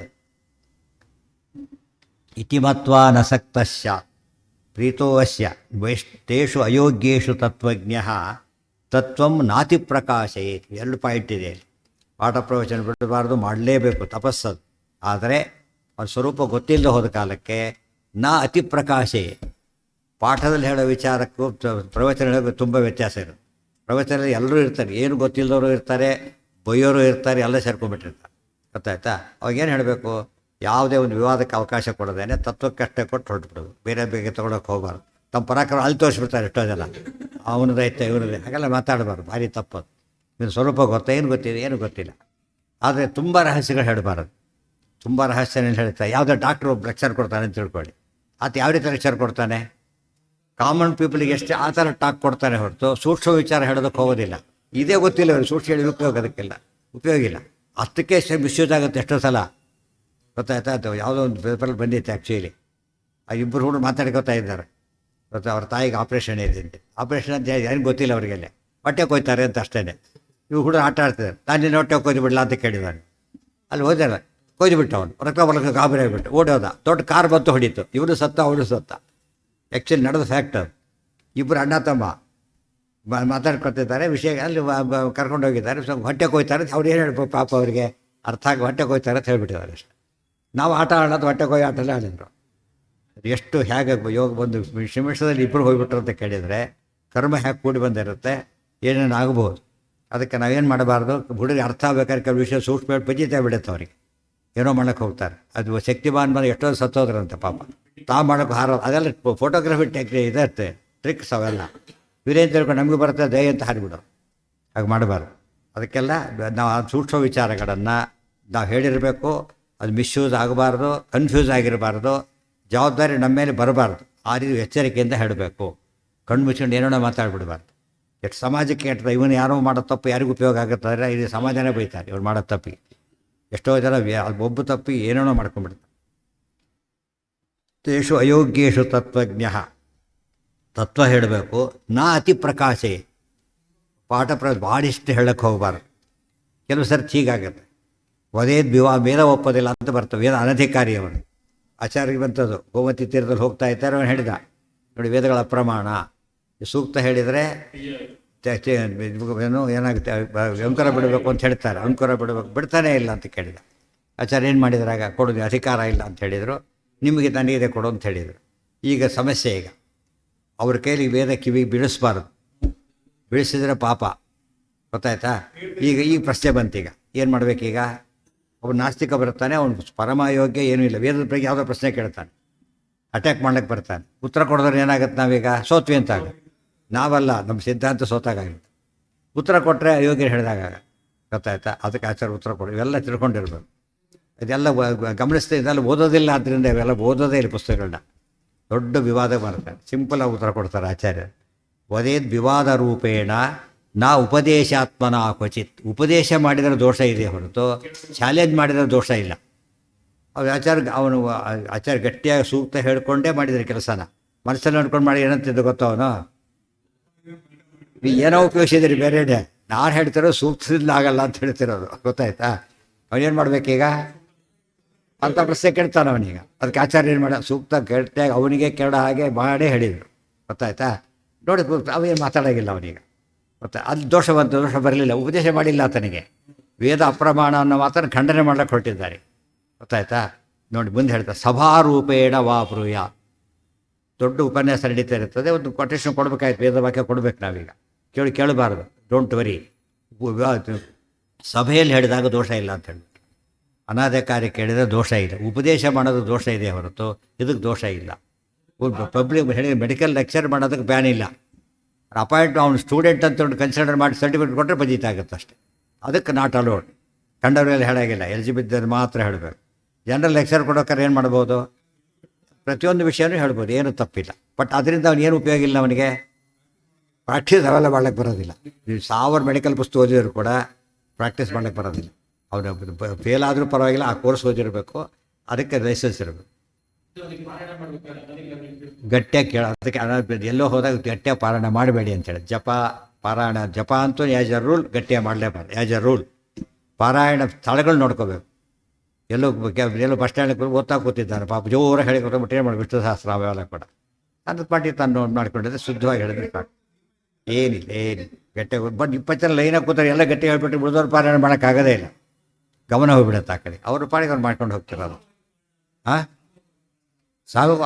ಇತಿಮತ್ವಾ ನಸಕ್ತಸ್ಯ ಪ್ರೀತೋವಸ್ಯ ತೇಷು ಅಯೋಗ್ಯೇಷು ತತ್ವಜ್ಞ ತತ್ವಂ ನಾತಿ ಪ್ರಕಾಶಯೇತ್. 2 ಪಾಯಿಂಟ್ ಇದೆ ಇಲ್ಲಿ. ಪಾಠ ಪ್ರವಚನ ಬಿಡಬಾರ್ದು, ಮಾಡಲೇಬೇಕು, ತಪಸ್ಸದು. ಆದರೆ ಅವ್ರ ಸ್ವರೂಪ ಗೊತ್ತಿಲ್ಲದೆ ಹೋದ ಕಾಲಕ್ಕೆ ನಾ ಅತಿ ಪ್ರಕಾಶೇ. ಪಾಠದಲ್ಲಿ ಹೇಳೋ ವಿಚಾರಕ್ಕೂ ಪ್ರವಚನ ಹೇಳೋಕ್ಕೂ ತುಂಬ ವ್ಯತ್ಯಾಸ ಇರುತ್ತೆ. ಪ್ರವಚನದಲ್ಲಿ ಎಲ್ಲರೂ ಇರ್ತಾರೆ, ಏನು ಗೊತ್ತಿಲ್ಲದವರು ಇರ್ತಾರೆ, ಬೈಯೋರು ಇರ್ತಾರೆ, ಎಲ್ಲ ಸೇರ್ಕೊಂಡ್ಬಿಟ್ಟಿರ್ತಾರೆ. ಗೊತ್ತಾಯ್ತಾ? ಅವಾಗೇನು ಹೇಳಬೇಕು? ಯಾವುದೇ ಒಂದು ವಿವಾದಕ್ಕೆ ಅವಕಾಶ ಕೊಡೋದೇನೆ ತತ್ವಕ್ಕಷ್ಟೇ ಕೊಟ್ಟು ಹೊರಟ್ಬಿಡೋದು. ಬೇರೆ ಬೇಗ ತೊಗೊಳಕ್ಕೆ ಹೋಗಬಾರ್ದು. ತಮ್ಮ ಪರಾಕ್ರಮ ಅಲ್ಲಿ ತೋರಿಸ್ಬಿಡ್ತಾರೆ ಎಷ್ಟೋ ಜನ, ಅವನದೈತೆ ಇವನದೇ, ಹಾಗೆಲ್ಲ ಮಾತಾಡಬಾರ್ದು, ಭಾರಿ ತಪ್ಪದು. ಇವನು ಸ್ವರೂಪ ಗೊತ್ತಾ, ಏನು ಗೊತ್ತಿದೆ, ಏನು ಗೊತ್ತಿಲ್ಲ. ಆದರೆ ತುಂಬ ರಹಸ್ಯಗಳು ಹೇಳಬಾರದು. ತುಂಬ ರಹಸ್ಯನಲ್ಲಿ ಹೇಳ್ತಾರೆ. ಯಾವುದೋ ಡಾಕ್ಟ್ರು ಲೆಕ್ಚರ್ ಕೊಡ್ತಾನೆ ಅಂತ ತಿಳ್ಕೊಳ್ಳಿ, ಆತ ಯಾವ ರೀತಿ ಲೆಕ್ಚರ್ ಕೊಡ್ತಾನೆ? ಕಾಮನ್ ಪೀಪಲಿಗೆ ಎಷ್ಟು ಆ ಥರ ಟಾಕ್ ಕೊಡ್ತಾನೆ ಹೊರತು ಸೂಕ್ಷ್ಮ ವಿಚಾರ ಹೇಳೋದಕ್ಕೆ ಹೋಗೋದಿಲ್ಲ. ಇದೇ ಗೊತ್ತಿಲ್ಲ ಅವ್ರಿಗೆ, ಸೂಕ್ಷ್ಮ ಹೇಳಿ ಉಪಯೋಗ ಇಲ್ಲ. ಅಷ್ಟಕ್ಕೆ ಮಿಸ್ಯೂಸ್ ಆಗುತ್ತೆ ಎಷ್ಟೋ ಸಲ. ಗೊತ್ತಾಯ್ತಾ? ಅದು ಯಾವುದೋ ಒಂದು ಪೇಪರಲ್ಲಿ ಬಂದಿತ್ತು ಆ್ಯಕ್ಚುಲಿ. ಆ ಇಬ್ಬರು ಹುಡುಗರು ಮಾತಾಡ್ಕೊತಾ ಇದ್ದಾರೆ. ಗೊತ್ತಾ? ಅವ್ರ ತಾಯಿಗೆ ಆಪ್ರೇಷನ್ ಇದೆ ಅಂತೆ. ಆಪ್ರೇಷನ್ ಅಂತ ಏನು ಗೊತ್ತಿಲ್ಲ ಅವರಿಗೆಲ್ಲ, ಹೊಟ್ಟೆ ಕೊಯ್ತಾರೆ ಅಂತ ಅಷ್ಟೇ. ಇವು ಹುಡುಗರು ಆಟ ಆಡ್ತಿದ್ದಾರೆ. ನಾನು ನಿನ್ನ ಹೊಟ್ಟೆ ಕೊಯ್ದು ಬಿಡಲ್ಲ ಅಂತ ಕೇಳಿದಾನೆ. ಅಲ್ಲಿ ಹೋದಲ್ಲ, ಕೊಯ್ದು ಬಿಟ್ಟು ಅವನು ರಕ್ತ ಗಾಬರಿ ಆಗಿಬಿಟ್ಟು ಓಡೋದ. ದೊಡ್ಡ ಕಾರ್ ಬಂತು, ಹೊಡೀತು. ಇವನು ಸತ್ತ, ಅವನು ಸತ್ತ. ಆ್ಯಕ್ಚುಲಿ ನಡೆದ ಫ್ಯಾಕ್ಟ್ ಅದು. ಇಬ್ಬರು ಅಣ್ಣ ತಮ್ಮ ಮಾತಾಡ್ಕೊತಿದ್ದಾರೆ. ವಿಷಯ ಅಲ್ಲಿ ಕರ್ಕೊಂಡು ಹೋಗಿದ್ದಾರೆ. ಸ್ವಲ್ಪ ಹೊಟ್ಟೆ ಕೊಯ್ತಾರೆ. ಅವ್ರು ಏನು ಹೇಳ್ಬೇಕು ಪಾಪ, ಅವರಿಗೆ ಅರ್ಥ ಆಗಿ ಹೊಟ್ಟೆ ಕೊಯ್ತಾರೆ ಅಂತ ಹೇಳ್ಬಿಟ್ಟಿದ್ದಾರೆ ಅಷ್ಟೇ. ನಾವು ಆಟ ಆಡೋದು ಹೊಟ್ಟೆ ಕೊಯ್ಯೋ ಆಟಲ್ಲೇ ಆಡಿದ್ರು. ಎಷ್ಟು ಹೇಗೆ ಯೋಗ ಬಂದು ನಿಮಿಷದಲ್ಲಿ ಇಬ್ಬರು ಹೋಗ್ಬಿಟ್ರು ಅಂತ ಕೇಳಿದರೆ ಕರ್ಮ ಹೇಗೆ ಕೂಡಿ ಬಂದಿರುತ್ತೆ, ಏನೇನು ಆಗ್ಬೋದು. ಅದಕ್ಕೆ ನಾವೇನು ಮಾಡಬಾರ್ದು, ಹುಡುಗಿ ಅರ್ಥ ಆಗ್ಬೇಕಾದ್ರೆ ಕೆಲವು ವಿಷಯ ಸೂಕ್ಷ್ಮ ಪಜಿತಾ ಬಿಡುತ್ತೆ ಅವರಿಗೆ. ಏನೋ ಮಾಡೋಕ್ಕೆ ಹೋಗ್ತಾರೆ. ಅದು ಶಕ್ತಿಮಾನ್ ಮೇಲೆ ಎಷ್ಟೋ ಸತ್ತೋದ್ರಂತೆ ಪಾಪ. ಮಾಡೋಕ್ಕೆ ಹಾರೋದು ಅದೆಲ್ಲ ಫೋಟೋಗ್ರಫಿ ಇದತ್ತೆ ಟ್ರಿಕ್ಸ್ ಅವೆಲ್ಲ. ಇವರೇನು ತಿಳ್ಕೊಂಡು ನಮಗೂ ಬರುತ್ತೆ ದಯ ಅಂತ ಹಾರಿಬಿಡೋದು. ಹಾಗೆ ಮಾಡಬಾರ್ದು. ಅದಕ್ಕೆಲ್ಲ ನಾವು ಆ ಸೂಕ್ಷ್ಮ ವಿಚಾರಗಳನ್ನು ನಾವು ಹೇಳಿರಬೇಕು. ಅದು ಮಿಸ್ಯೂಸ್ ಆಗಬಾರ್ದು, ಕನ್ಫ್ಯೂಸ್ ಆಗಿರಬಾರ್ದು, ಜವಾಬ್ದಾರಿ ನಮ್ಮ ಮೇಲೆ ಬರಬಾರ್ದು. ಆ ರೀತಿ ಎಚ್ಚರಿಕೆಯಿಂದ ಹೇಳಬೇಕು. ಕಣ್ಣು ಮುಚ್ಕೊಂಡು ಏನೋ ಮಾತಾಡ್ಬಿಡಬಾರ್ದು. ಎಷ್ಟು ಸಮಾಜಕ್ಕೆ ಕೆಟ್ಟದ. ಇವನು ಯಾರೋ ಮಾಡೋ ತಪ್ಪು ಯಾರಿಗೂ ಉಪಯೋಗ ಆಗುತ್ತಾರೆ, ಇದು ಸಮಾಜನೇ ಬೈತಾರೆ ಇವ್ರು ಮಾಡೋ ತಪ್ಪಿಗೆ. ಎಷ್ಟೋ ಜನ ಒಬ್ಬ ತಪ್ಪಿ ಏನೇನೋ ಮಾಡ್ಕೊಂಡ್ಬಿಡ್ತಾರೆ. ತೇಷು ಅಯೋಗ್ಯೇಷು ತತ್ವಜ್ಞ, ತತ್ವ ಹೇಳಬೇಕು. ನಾ ಅತಿ ಪ್ರಕಾಶೇ. ಪಾಠ ಭಾಳಿಷ್ಟು ಹೇಳಕ್ಕೆ ಹೋಗಬಾರ್ದು. ಕೆಲವು ಸರ್ತಿ ಹೀಗಾಗುತ್ತೆ. ಒದೇದು ವೇದ ಒಪ್ಪೋದಿಲ್ಲ ಅಂತ ಬರ್ತವೆ. ವೇದ ಅನಧಿಕಾರಿ ಅವನು. ಆಚಾರ್ಯರಿಗೆ ಬಂತದ್ದು. ಗೋಮತಿ ತೀರದಲ್ಲಿ ಹೋಗ್ತಾ ಇದ್ದಾರೆ. ಅವನು ಹೇಳಿದ, ನೋಡಿ ವೇದಗಳ ಅಪ್ರಮಾಣ. ಸೂಕ್ತ ಹೇಳಿದರೆ ಏನು ಏನಾಗುತ್ತೆ, ಅಂಕುರ ಬಿಡಬೇಕು ಅಂತ ಹೇಳ್ತಾರೆ. ಅಂಕುರ ಬಿಡ್ತಾನೇ ಇಲ್ಲ ಅಂತ ಕೇಳಿದ. ಆಚಾರ್ಯ ಏನು ಮಾಡಿದ್ರಾಗ, ಕೊಡೋದು ಅಧಿಕಾರ ಇಲ್ಲ ಅಂತ ಹೇಳಿದರು. ನಿಮಗೆ ನನಗಿದೆ ಕೊಡು ಅಂತ ಹೇಳಿದರು. ಈಗ ಸಮಸ್ಯೆ, ಈಗ ಅವ್ರ ಕೈಲಿ ವೇದ ಕಿವಿಗೆ ಬೀಳಿಸ್ಬಾರ್ದು. ಬೀಳಿಸಿದ್ರೆ ಪಾಪ. ಗೊತ್ತಾಯ್ತಾ? ಈಗ ಪ್ರಶ್ನೆ ಬಂತೀಗ ಏನು ಮಾಡಬೇಕೀಗ? ಅವ್ನು ನಾಸ್ತಿಕ ಬರ್ತಾನೆ, ಅವನು ಪರಮಯೋಗ್ಯ ಏನೂ ಇಲ್ಲ. ವೇದದ ಬಗ್ಗೆ ಯಾವುದೋ ಪ್ರಶ್ನೆ ಕೇಳ್ತಾನೆ, ಅಟ್ಯಾಕ್ ಮಾಡ್ಲಿಕ್ಕೆ ಬರ್ತಾನೆ. ಉತ್ತರ ಕೊಡಿದ್ರೆ ಏನಾಗುತ್ತೆ? ನಾವೀಗ ಸೋತ್ವಿ ಅಂತ ಆಗುತ್ತೆ. ನಾವಲ್ಲ, ನಮ್ಮ ಸಿದ್ಧಾಂತ ಸೋತಾಗುತ್ತೆ. ಉತ್ತರ ಕೊಟ್ಟರೆ ಅಯೋಗ್ಯ ಹೇಳಿದಾಗ. ಗೊತ್ತಾಯ್ತಾ? ಅದಕ್ಕೆ ಆಚಾರ ಉತ್ತರ ಕೊಡಿ. ಇವೆಲ್ಲ ತಿಳ್ಕೊಂಡಿರ್ಬೇಕು. ಇದೆಲ್ಲ ಗಮನಿಸ್ತಾ ಇದೆಲ್ಲ ಓದೋದಿಲ್ಲ. ಆದ್ದರಿಂದ ಇವೆಲ್ಲ ಓದೋದೇ ಇಲ್ಲ ಪುಸ್ತಕಗಳನ್ನ. ದೊಡ್ಡ ವಿವಾದ ಬರುತ್ತೆ. ಸಿಂಪಲಾಗಿ ಉತ್ತರ ಕೊಡ್ತಾರೆ ಆಚಾರ್ಯರು. ವದೇದ್ ವಿವಾದ ರೂಪೇಣ ನಾ ಉಪದೇಶಾತ್ಮನ ಕ್ವಚಿತ್. ಉಪದೇಶ ಮಾಡಿದರೆ ದೋಷ ಇದೆ ಹೊರತು ಚಾಲೆಂಜ್ ಮಾಡಿದರೆ ದೋಷ ಇಲ್ಲ. ಅವನು ಆಚಾರ್ಯ ಗಟ್ಟಿಯಾಗಿ ಸೂಕ್ತ ಹೇಳ್ಕೊಂಡೇ ಮಾಡಿದರೆ ಕೆಲಸನ, ಮನಸ್ಸಲ್ಲಿ ನೋಡ್ಕೊಂಡು ಮಾಡಿ ಏನಂತಿದ್ದು ಗೊತ್ತೋ ಅವನು ಏನೋ ಉಪಯೋಗಿಸಿದ್ರಿ ಬೇರೆಡೆ. ನಾನು ಹೇಳ್ತಿರೋ ಸೂಕ್ತದಿಂದ ಆಗಲ್ಲ ಅಂತ ಹೇಳ್ತಿರೋದು ಗೊತ್ತಾಯ್ತಾ. ಅವನೇನು ಮಾಡ್ಬೇಕೀಗ ಅಂತ ಪ್ರಶ್ನೆ ಕೇಳ್ತಾನೆ ಅವನೀಗ. ಅದಕ್ಕೆ ಆಚಾರ್ಯ ಏನು ಮಾಡ ಸೂಕ್ತ ಗಟ್ಟಿಯಾಗಿ ಅವನಿಗೆ ಕೇಳೋ ಹಾಗೆ ಮಾಡೇ ಹೇಳಿದರು ಗೊತ್ತಾಯ್ತಾ. ನೋಡಿ ಅವೇನು ಮಾತಾಡೋಂಗಿಲ್ಲ ಅವನೀಗ ಗೊತ್ತಾ. ಅಲ್ಲಿ ದೋಷ ಬರಲಿಲ್ಲ, ಉಪದೇಶ ಮಾಡಿಲ್ಲ ಆತನಿಗೆ. ವೇದ ಅಪ್ರಮಾಣ ಅನ್ನೋ ಮಾತನ್ನು ಖಂಡನೆ ಮಾಡ್ಲಿಕ್ಕೆ ಹೊರಟಿದ್ದಾರೆ ಗೊತ್ತಾಯ್ತಾ. ನೋಡಿ ಮುಂದೆ ಹೇಳ್ತಾರೆ ಸಭಾರೂಪೇಣ ವಾಪ್ರೂಯ. ದೊಡ್ಡ ಉಪನ್ಯಾಸ ನಡೀತಾ ಇರ್ತದೆ, ಒಂದು ಕೊಟೇಶನ್ ಕೊಡಬೇಕಾಯ್ತು, ವೇದ ವಾಕ್ಯ ಕೊಡಬೇಕು ನಾವೀಗ. ಕೇಳಬಾರ್ದು, ಡೋಂಟ್ ವರಿ. ಸಭೆಯಲ್ಲಿ ಹೇಳಿದಾಗ ದೋಷ ಇಲ್ಲ ಅಂತ ಹೇಳ್ಬಿಟ್ಟು ಅನಾಥ ಕಾರ್ಯ ಕೇಳಿದರೆ ದೋಷ ಇಲ್ಲ. ಉಪದೇಶ ಮಾಡೋದು ದೋಷ ಇದೆ ಹೊರತು ಇದಕ್ಕೆ ದೋಷ ಇಲ್ಲ. ಪಬ್ಲಿಕ್ ಹೇಳಿ ಮೆಡಿಕಲ್ ಲೆಕ್ಚರ್ ಮಾಡೋದಕ್ಕೆ ಬ್ಯಾನ್ ಇಲ್ಲ. ಅವ್ನು ಸ್ಟೂಡೆಂಟ್ ಅಂತ ಕನ್ಸಿಡರ್ ಮಾಡಿ ಸರ್ಟಿಫಿಕೇಟ್ ಕೊಟ್ಟರೆ ಬಜೀತಾಗುತ್ತೆ ಅಷ್ಟೇ. ಅದಕ್ಕೆ ನಾಟ್ ಅಲೋಡ್. ಕಂಡವರಲ್ಲಿ ಹೇಳಾಗಿಲ್ಲ, ಎಲಿಜಿಬಿಲಿಟಿ ಮಾತ್ರ ಹೇಳಬೇಕು. ಜನರಲ್ ಲೆಕ್ಚರ್ ಕೊಡೋಕ್ಕಾರೆ ಏನು ಮಾಡ್ಬೋದು, ಪ್ರತಿಯೊಂದು ವಿಷಯನೂ ಹೇಳ್ಬೋದು, ಏನು ತಪ್ಪಿಲ್ಲ. ಬಟ್ ಅದರಿಂದ ಅವನು ಏನು ಉಪಯೋಗ ಇಲ್ಲ, ಅವನಿಗೆ ಪ್ರಾಕ್ಟೀಸ್ ಅವೆಲ್ಲ ಮಾಡ್ಲಿಕ್ಕೆ ಬರೋದಿಲ್ಲ. ನೀವು 1000 ಮೆಡಿಕಲ್ ಪುಸ್ತಕ ಓದಿದ್ರು ಕೂಡ ಪ್ರಾಕ್ಟೀಸ್ ಮಾಡ್ಲಿಕ್ಕೆ ಬರೋದಿಲ್ಲ. ಅವನು ಫೇಲ್ ಆದರೂ ಪರವಾಗಿಲ್ಲ, ಆ ಕೋರ್ಸ್ ಓದಿರಬೇಕು, ಅದಕ್ಕೆ ಲೈಸೆನ್ಸ್ ಇರಬೇಕು. ಗಟ್ಟಿಯಾಗಿ ಅದಕ್ಕೆ ಎಲ್ಲೋ ಹೋದಾಗ ಗಟ್ಟಿಯಾಗಿ ಪಾರಾಯಣ ಮಾಡಬೇಡಿ ಅಂತೇಳಿ. ಪಾರಾಯಣ ಜಪ ಅಂತೂ ಆ್ಯಸ್ ಎ ರೂಲ್ ಗಟ್ಟಿಯಾಗಿ ಮಾಡಲೇಬಾರ್ದು. ಆ್ಯಸ್ ಎ ರೂಲ್ ಪಾರಾಯಣ ಸ್ಥಳಗಳು ನೋಡ್ಕೋಬೇಕು. ಎಲ್ಲೋ ಬಸ್ ಸ್ಟ್ಯಾಂಡಿಗೆ ಓದ್ತಾ ಕೂತಿದ್ದಾನೆ ಪಾಪ, ಜೋರಾಗಿ ಹೇಳಿಕೊಟ್ಟು ಏನು ಮಾಡಿ ವಿಷ್ಣು ಸಹಸ್ರ ಅವೆಲ್ಲ ಕೂಡ ಅಂತ ಪಾಟಿ ತಾನು ಮಾಡ್ಕೊಂಡಿದ್ದೆ ಶುದ್ಧವಾಗಿ ಹೇಳಿದ್ರೆ ಸಾಕು. ಏನಿಲ್ಲ ಗಟ್ಟಿಯಾಗಿ ಬಟ್ 20 ಜನ ಲೈನಾಗಿ ಕೂತಾರೆ, ಎಲ್ಲ ಗಟ್ಟಿ ಹೇಳ್ಬಿಟ್ಟು ಉಳಿದವ್ರು ಪಾರಾಯಣ ಮಾಡೋಕ್ಕಾಗೋದೇ ಇಲ್ಲ. ಗಮನ ಹೋಗ್ಬಿಡುತ್ತೆ ಆ ಕಡೆ. ಅವ್ರ ಪಾಡಿಗೆ ಅವ್ರು ಮಾಡ್ಕೊಂಡು ಹೋಗ್ತಿರೋದು.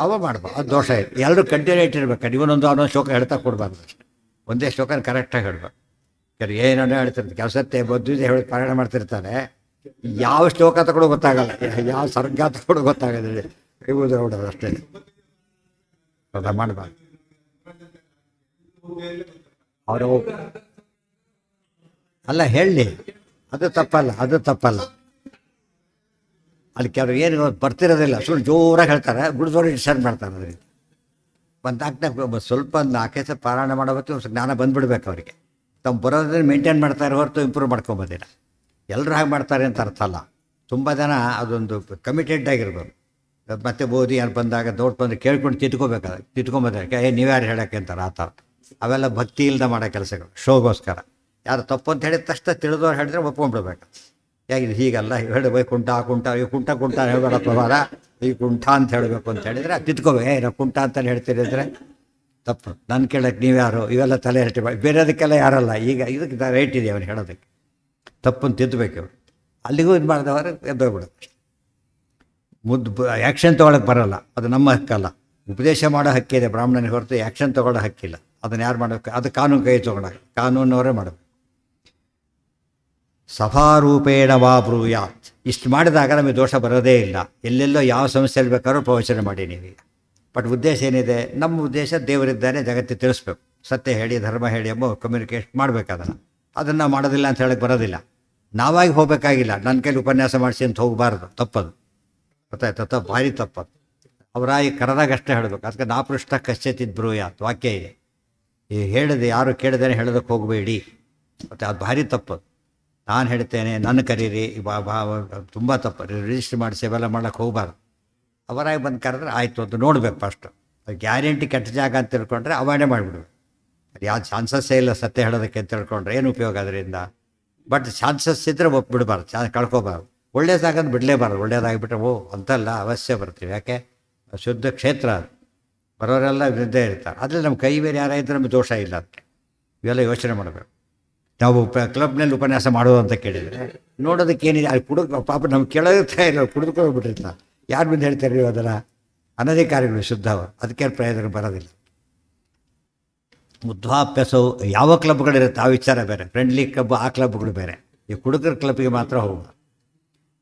ಅವ ಮಾಡ್ಬಾರ್ದು, ಅದು ದೋಷ ಇದೆ. ಎಲ್ಲರೂ ಕಂಟಿನ್ಯೂ ಇಟ್ಟಿರ್ಬೇಕು. ಇವನೊಂದು ಅವನೊಂದು ಶ್ಲೋಕ ಹೇಳ್ತಾ ಕೊಡಬಾರ್ದು ಅಷ್ಟೇ. ಒಂದೇ ಶ್ಲೋಕನ ಕರೆಕ್ಟಾಗಿ ಹೇಳ್ಬೇಕು. ಏನೋ ಹೇಳ್ತಿರ್ತಾರೆ, ಕೆಲಸತ್ತೆ ಬದ್ದು ಹೇಳಿ ಪಾರಾಯಣ ಮಾಡ್ತಿರ್ತಾರೆ. ಯಾವ ಶ್ಲೋಕ ತಗೊಳ್ಳೋ ಗೊತ್ತಾಗಲ್ಲ, ಯಾವ ಸರ್ಗ ತಗೊಳ್ಳೋ ಗೊತ್ತಾಗೋದಿಲ್ಲ. ಇವುದು ಹೊಡೋದು ಅಷ್ಟೇ. ಅದ ಮಾಡಬಾರ್ದು. ಅವರು ಅಲ್ಲ ಹೇಳಿ, ಅದು ತಪ್ಪಲ್ಲ. ಅಲ್ಲಿ ಕೆಲವರು ಏನು ಬರ್ತಿರೋದಿಲ್ಲ, ಸುಳ್ಳು ಜೋರಾಗಿ ಹೇಳ್ತಾರೆ, ಗುಡ್ದೋರು ಡಿಸ್ಟರ್ಬ್ ಮಾಡ್ತಾರೆ. ಅದರಿಂದ ಸ್ವಲ್ಪ 4 ದಿವಸ ಪಾರಾಯಣ ಮಾಡೋ ಹೊತ್ತು ಜ್ಞಾನ ಬಂದುಬಿಡ್ಬೇಕು ಅವರಿಗೆ. ತಮ್ಮ ಬರೋದನ್ನು ಮೇಂಟೈನ್ ಮಾಡ್ತಾರೆ ಹೊರತು ಇಂಪ್ರೂವ್ ಮಾಡ್ಕೊಬೋದಿಲ್ಲ. ಎಲ್ಲರೂ ಹಾಗೆ ಮಾಡ್ತಾರೆ ಅಂತ ಅರ್ಥ ಅಲ್ಲ. ತುಂಬ ಜನ ಅದೊಂದು ಕಮಿಟೆಡ್ ಆಗಿರ್ಬೋದು. ಮತ್ತೆ ಓದಿ ಯಾರು ಬಂದಾಗ ದೊಡ್ಡ ಬಂದು ಕೇಳ್ಕೊಂಡು ತಿದ್ಕೊಬೋದಕ್ಕೆ ನೀವ್ಯಾರು ಹೇಳೋಕ್ಕೆ ಅಂತಾರೆ ಆ ಥರ. ಅವೆಲ್ಲ ಭಕ್ತಿ ಇಲ್ಲದ ಮಾಡೋ ಕೆಲಸಗಳು, ಶೋಗೋಸ್ಕರ. ಯಾರು ತಪ್ಪು ಅಂತ ಹೇಳಿದ ತಕ್ಷಣ ತಿಳಿದವ್ರು ಹೇಳಿದ್ರೆ ಒಪ್ಕೊಂಡ್ಬಿಡ್ಬೇಕು. ಯಾಕಿದು ಹೀಗಲ್ಲ, ಹೇಳಿ ಕುಂಟ ಕುಂಟ ಹೇಳ್ಬೇಡಪ್ಪ ವಾರ, ಈ ಕುಂಠ ಅಂತ ಹೇಳಬೇಕು ಅಂತ ಹೇಳಿದರೆ ತಿದ್ಕೋಬೇಕು. ನಾವು ಕುಂಟ ಅಂತಲೇ ಹೇಳ್ತಿರಿದ್ರೆ ತಪ್ಪು. ನನ್ನ ಕೇಳೋಕ್ಕೆ ನೀವ್ಯಾರು, ಇವೆಲ್ಲ ತಲೆ ಹರಟಿ ಬೇರೆದಕ್ಕೆಲ್ಲ ಯಾರಲ್ಲ. ಈಗ ಇದಕ್ಕೆ ರೈಟ್ ಇದೆ ಅವನು ಹೇಳೋದಕ್ಕೆ. ತಪ್ಪನ್ನು ತಿದ್ದಬೇಕು ಇವರು. ಅಲ್ಲಿಗೂ ಇದು ಮಾಡಿದವರು ಎದ್ದೋಗ್ಬಿಡುತ್ತೆ. ಆ್ಯಕ್ಷನ್ ತೊಗೊಳಕ್ಕೆ ಬರೋಲ್ಲ, ಅದು ನಮ್ಮ ಹಕ್ಕಲ್ಲ. ಉಪದೇಶ ಮಾಡೋ ಹಕ್ಕಿದೆ ಬ್ರಾಹ್ಮಣನಿಗೆ ಹೊರತು ಆ್ಯಕ್ಷನ್ ತೊಗೊಳ್ಳೋ ಹಕ್ಕಿಲ್ಲ. ಅದನ್ನು ಯಾರು ಮಾಡಬೇಕು, ಅದು ಕಾನೂನು ಕೈ ತೊಗೊಂಡಾಗ ಕಾನೂನವರೇ ಮಾಡಬೇಕು. ಸಭಾರೂಪೇಣ ವಾ ಬ್ರೂಯಾತ್. ಇಷ್ಟು ಮಾಡಿದಾಗ ನಮಗೆ ದೋಷ ಬರೋದೇ ಇಲ್ಲ. ಎಲ್ಲೆಲ್ಲೋ ಯಾವ ಸಮಸ್ಯೆಯಲ್ಲಿ ಬೇಕಾದ್ರೂ ಪ್ರವಚನ ಮಾಡಿ ನೀವೀಗ. ಬಟ್ ಉದ್ದೇಶ ಏನಿದೆ, ನಮ್ಮ ಉದ್ದೇಶ ದೇವರಿದ್ದಾನೆ ಜಗತ್ತಿಗೆ ತಿಳಿಸ್ಬೇಕು, ಸತ್ಯ ಹೇಳಿ ಧರ್ಮ ಹೇಳಿ ಎಂಬ ಕಮ್ಯುನಿಕೇಷನ್ ಮಾಡಬೇಕು. ಅದನ್ನು ಮಾಡೋದಿಲ್ಲ ಅಂತ ಹೇಳಕ್ಕೆ ಬರೋದಿಲ್ಲ. ನಾವಾಗಿ ಹೋಗಬೇಕಾಗಿಲ್ಲ. ನನ್ನ ಕೈಲಿ ಉಪನ್ಯಾಸ ಮಾಡಿಸಿ ಅಂತ ಹೋಗಬಾರ್ದು, ತಪ್ಪದು ಗೊತ್ತಾಯ್ತು. ಭಾರಿ ತಪ್ಪದು. ಅವರಾಗಿ ಕರೆದಾಗಷ್ಟೇ ಹೇಳಬೇಕು. ಅದಕ್ಕೆ ನಾಪೃಷ್ಟ ಕಶ್ಚಿತ್ ಬ್ರೂಯಾತ್ ವಾಕ್ಯ ಇದೆ. ಈ ಹೇಳಿದೆ ಯಾರು ಕೇಳಿದೇನೆ ಹೇಳೋದಕ್ಕೆ ಹೋಗಬೇಡಿ. ಮತ್ತು ಅದು ಭಾರಿ ತಪ್ಪದು. ನಾನು ಹೇಳ್ತೇನೆ, ನನ್ನ ಕರೀರಿ, ತುಂಬ ತಪ್ಪು. ರಿಜಿಸ್ಟ್ರ್ ಮಾಡಿಸಿ ಅವೆಲ್ಲ ಮಾಡೋಕ್ಕೆ ಹೋಗಬಾರ್ದು. ಅವರಾಗಿ ಬಂದು ಕರೆದ್ರೆ ಆಯಿತು ಅಂತ ನೋಡಬೇಕು ಫಸ್ಟು. ಗ್ಯಾರಂಟಿ ಕೆಟ್ಟ ಜಾಗ ಅಂತ ತಿಳ್ಕೊಂಡ್ರೆ ಅವಾಯ್ಡೇ ಮಾಡಿಬಿಡ್ಬೇಕು. ಅದು ಯಾವ ಚಾನ್ಸಸ್ಸೇ ಇಲ್ಲ ಸತ್ಯ ಹೇಳೋದಕ್ಕೆ ಅಂತ ತಿಳ್ಕೊಂಡ್ರೆ ಏನು ಉಪಯೋಗ ಅದರಿಂದ. ಬಟ್ ಚಾನ್ಸಸ್ ಇದ್ದರೆ ಒಪ್ಪಿಬಿಡ್ಬಾರ್ದು, ಕಳ್ಕೊಬಾರ್ದು. ಒಳ್ಳೇದಾಗಂದು ಬಿಡಲೇಬಾರ್ದು. ಒಳ್ಳೇದಾಗಿಬಿಟ್ರೆ ಅಂತಲ್ಲ ಅವಶ್ಯ ಬರ್ತೀವಿ. ಯಾಕೆ ಶುದ್ಧ ಕ್ಷೇತ್ರ ಅದು. ಬರೋರೆಲ್ಲ ಇದ್ದೇ ಇರ್ತಾರೆ. ಅದರಲ್ಲಿ ನಮ್ಮ ಕೈ ಬೇರೆ ಯಾರಾಯಿದ್ರೆ ನಮಗೆ ದೋಷ ಇಲ್ಲ. ಅದಕ್ಕೆ ಇವೆಲ್ಲ ಯೋಚನೆ ಮಾಡಬೇಕು. ನಾವು ಕ್ಲಬ್ನಲ್ಲಿ ಉಪನ್ಯಾಸ ಮಾಡೋದು ಅಂತ ಕೇಳಿದರೆ ನೋಡೋದಕ್ಕೇನಿದೆ, ಅಲ್ಲಿ ಪಾಪ ನಮ್ಗೆ ಕೇಳೋದೇ ಇಲ್ಲ, ಕುಡಿದುಕೊಂಡ್ಬಿಟ್ಟಿರ್ತಾರೆ. ಯಾರು ಬಂದು ಹೇಳ್ತಾರೆ ನೀವು ಅದನ್ನು? ಅನಧಿಕಾರಿಗಳು ಶುದ್ಧವು, ಅದಕ್ಕೆ ಪ್ರಯೋಜನ ಬರೋದಿಲ್ಲ. ಉದ್ವಾಪ್ಯಸವು ಯಾವ ಕ್ಲಬ್ಗಳಿರುತ್ತೆ ಆ ವಿಚಾರ ಬೇರೆ. ಫ್ರೆಂಡ್ಲಿ ಕ್ಲಬ್ ಆ ಕ್ಲಬ್ಗಳು ಬೇರೆ. ಈ ಹುಡುಗರ ಕ್ಲಬ್ಗೆ ಮಾತ್ರ ಹೋಗುವ.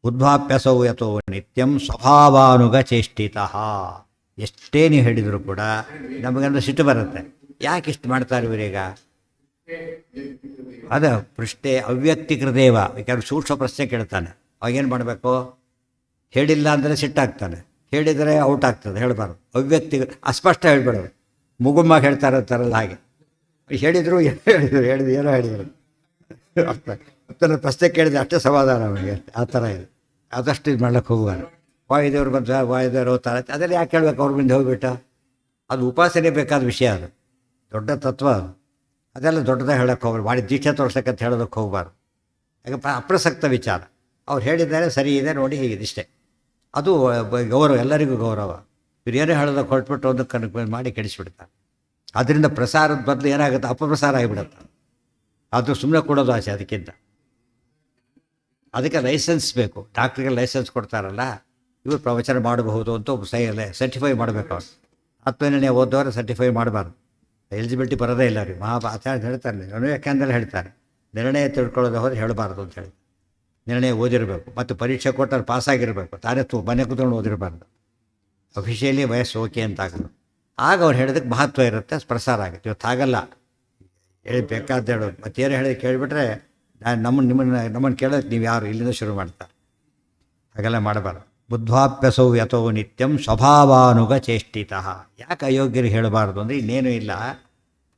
ಉದ್ವಾಪ್ಯಸವು ಯಥೋ ನಿತ್ಯಂ ಸ್ವಭಾವಾನುಗ ಚೇಷ್ಟಿತಃ. ಎಷ್ಟೇ ನೀವು ಹೇಳಿದರೂ ಕೂಡ ನಮಗಂದ್ರೆ ಸಿಟ್ಟು ಬರುತ್ತೆ. ಯಾಕೆ ಇಷ್ಟು ಮಾಡ್ತಾರೆ ಇವರೀಗ? ಅದು ಪೃಷ್ಠೆ ಅವ್ಯಕ್ತಿಕೃದೇವ. ಯಾರು ಸೂಕ್ಷ್ಮ ಪ್ರಶ್ನೆ ಕೇಳ್ತಾನೆ, ಅವಾಗೇನು ಮಾಡಬೇಕು? ಹೇಳಿಲ್ಲ ಅಂದರೆ ಸಿಟ್ಟಾಗ್ತಾನೆ, ಹೇಳಿದರೆ ಔಟ್ ಆಗ್ತದೆ. ಹೇಳಬಾರ್ದು. ಅವ್ಯಕ್ತಿ ಅಸ್ಪಷ್ಟ ಹೇಳ್ಬೇಡೋದು. ಮುಗುಮ್ಮಾಗಿ ಹೇಳ್ತಾ ಇರ್ತಾರಲ್ಲ ಹಾಗೆ. ಹೇಳಿದರು ಏನೋ ಹೇಳಿದರು ಅಷ್ಟೇ ಪ್ರಶ್ನೆ ಕೇಳಿದೆ ಅಷ್ಟೇ ಸಮಾಧಾನ ಅವನಿಗೆ. ಆ ಥರ ಇದೆ. ಆದಷ್ಟು ಇದು ಮಾಡ್ಲಿಕ್ಕೆ ಹೋಗುವಾರ. ವಾಯುದೇವರು ಬಂದು ವಾಯುದೇವರು ಹೋಗ್ತಾರೆ, ಅದೆಲ್ಲ ಯಾಕೆ ಹೇಳ್ಬೇಕು ಅವ್ರ ಮುಂದೆ ಹೋಗ್ಬಿಟ್ಟ? ಅದು ಉಪಾಸನೆ ಬೇಕಾದ ವಿಷಯ, ಅದು ದೊಡ್ಡ ತತ್ವ ಅದು. ಅದೆಲ್ಲ ದೊಡ್ಡದಾಗಿ ಹೇಳೋಕ್ಕೆ ಹೋಗ್ಬಾರ್ದು, ಮಾಡಿ ದೀಕ್ಷೆ ತೋರ್ಸಕ್ಕಂತ ಹೇಳೋದಕ್ಕೆ ಹೋಗ್ಬಾರ್ದು. ಯಾಕೆ ಅಪ್ರಸಕ್ತ ವಿಚಾರ. ಅವ್ರು ಹೇಳಿದ್ದಾರೆ ಸರಿ ಇದೆ ನೋಡಿ ಹೀಗಿದೆ ಇಷ್ಟೇ. ಅದು ಗೌರವ, ಎಲ್ಲರಿಗೂ ಗೌರವ. ಇವ್ರು ಏನೋ ಹೇಳೋದಕ್ಕೆ ಹೊರಟ್ಬಿಟ್ಟು ಒಂದು ಕನ್ಫ್ಯೂಸ್ ಮಾಡಿ ಕೆಡಿಸ್ಬಿಡ್ತಾರೆ. ಅದರಿಂದ ಪ್ರಸಾರದ ಬದಲು ಏನಾಗುತ್ತೆ, ಅಪಪ್ರಸಾರ ಆಗಿಬಿಡುತ್ತೆ. ಅದು ಸುಮ್ಮನೆ ಕೊಡೋದು ಆಸೆ. ಅದಕ್ಕೆ ಲೈಸೆನ್ಸ್ ಬೇಕು. ಡಾಕ್ಟ್ರಿಗೆ ಲೈಸೆನ್ಸ್ ಕೊಡ್ತಾರಲ್ಲ, ಇವರು ಪ್ರವಚನ ಮಾಡಬಹುದು ಅಂತ ಒಬ್ಬ ಸರ್ಟಿಫೈ ಮಾಡಬೇಕು. ಅವ್ರು ಆತ್ಮನಿರ್ಣಯ ಓದೋರು ಸರ್ಟಿಫೈ ಮಾಡಬಾರ್ದು. ಎಲಿಜಿಬಿಲಿಟಿ ಬರೋದೇ ಇಲ್ಲ ಅವ್ರಿಗೆ. ಆಚಾರ್ಯ ಹೇಳ್ತಾರೆ, ವ್ಯಾಖ್ಯಾನದಲ್ಲಿ ಹೇಳ್ತಾರೆ, ನಿರ್ಣಯ ತಿಳ್ಕೊಳ್ಳೋದು ಹೋದ್ರೆ ಹೇಳಬಾರ್ದು ಅಂತ ಹೇಳಿ. ನಿರ್ಣಯ ಓದಿರಬೇಕು, ಮತ್ತು ಪರೀಕ್ಷೆ ಕೊಟ್ಟರೆ ಪಾಸಾಗಿರಬೇಕು. ತಾನೇ ಮನೆ ಕೂತ್ಕೊಂಡು ಓದಿರಬಾರ್ದು. ಅಫಿಷಿಯಲಿ ವಯಸ್ಸು ಓಕೆ ಅಂತ ಆಗೋದು. ಆಗ ಅವ್ರು ಹೇಳೋದಕ್ಕೆ ಮಹತ್ವ ಇರುತ್ತೆ, ಪ್ರಸಾರ ಆಗುತ್ತೆ. ಇವತ್ತು ಹಾಗಲ್ಲ, ಹೇಳಿ ಬೇಕಾದ ಹೇಳೋದು. ಮತ್ತೇನು ಹೇಳಿದ್ರೆ ಕೇಳಿಬಿಟ್ರೆ ನಮ್ಮನ್ನು ಕೇಳೋದಕ್ಕೆ ನೀವು ಯಾರು ಇಲ್ಲಿಂದ ಶುರು ಮಾಡ್ತಾರೆ. ಹಾಗೆಲ್ಲ ಮಾಡಬಾರ್ದು. ಬುದ್ಧಾಭ್ಯಸೌ ಯಥೋ ನಿತ್ಯಂ ಸ್ವಭಾವಾನುಗ ಚೇಷ್ಟಿತ. ಯಾಕೆ ಅಯೋಗ್ಯರಿಗೆ ಹೇಳಬಾರ್ದು ಅಂದರೆ ಇನ್ನೇನೂ ಇಲ್ಲ,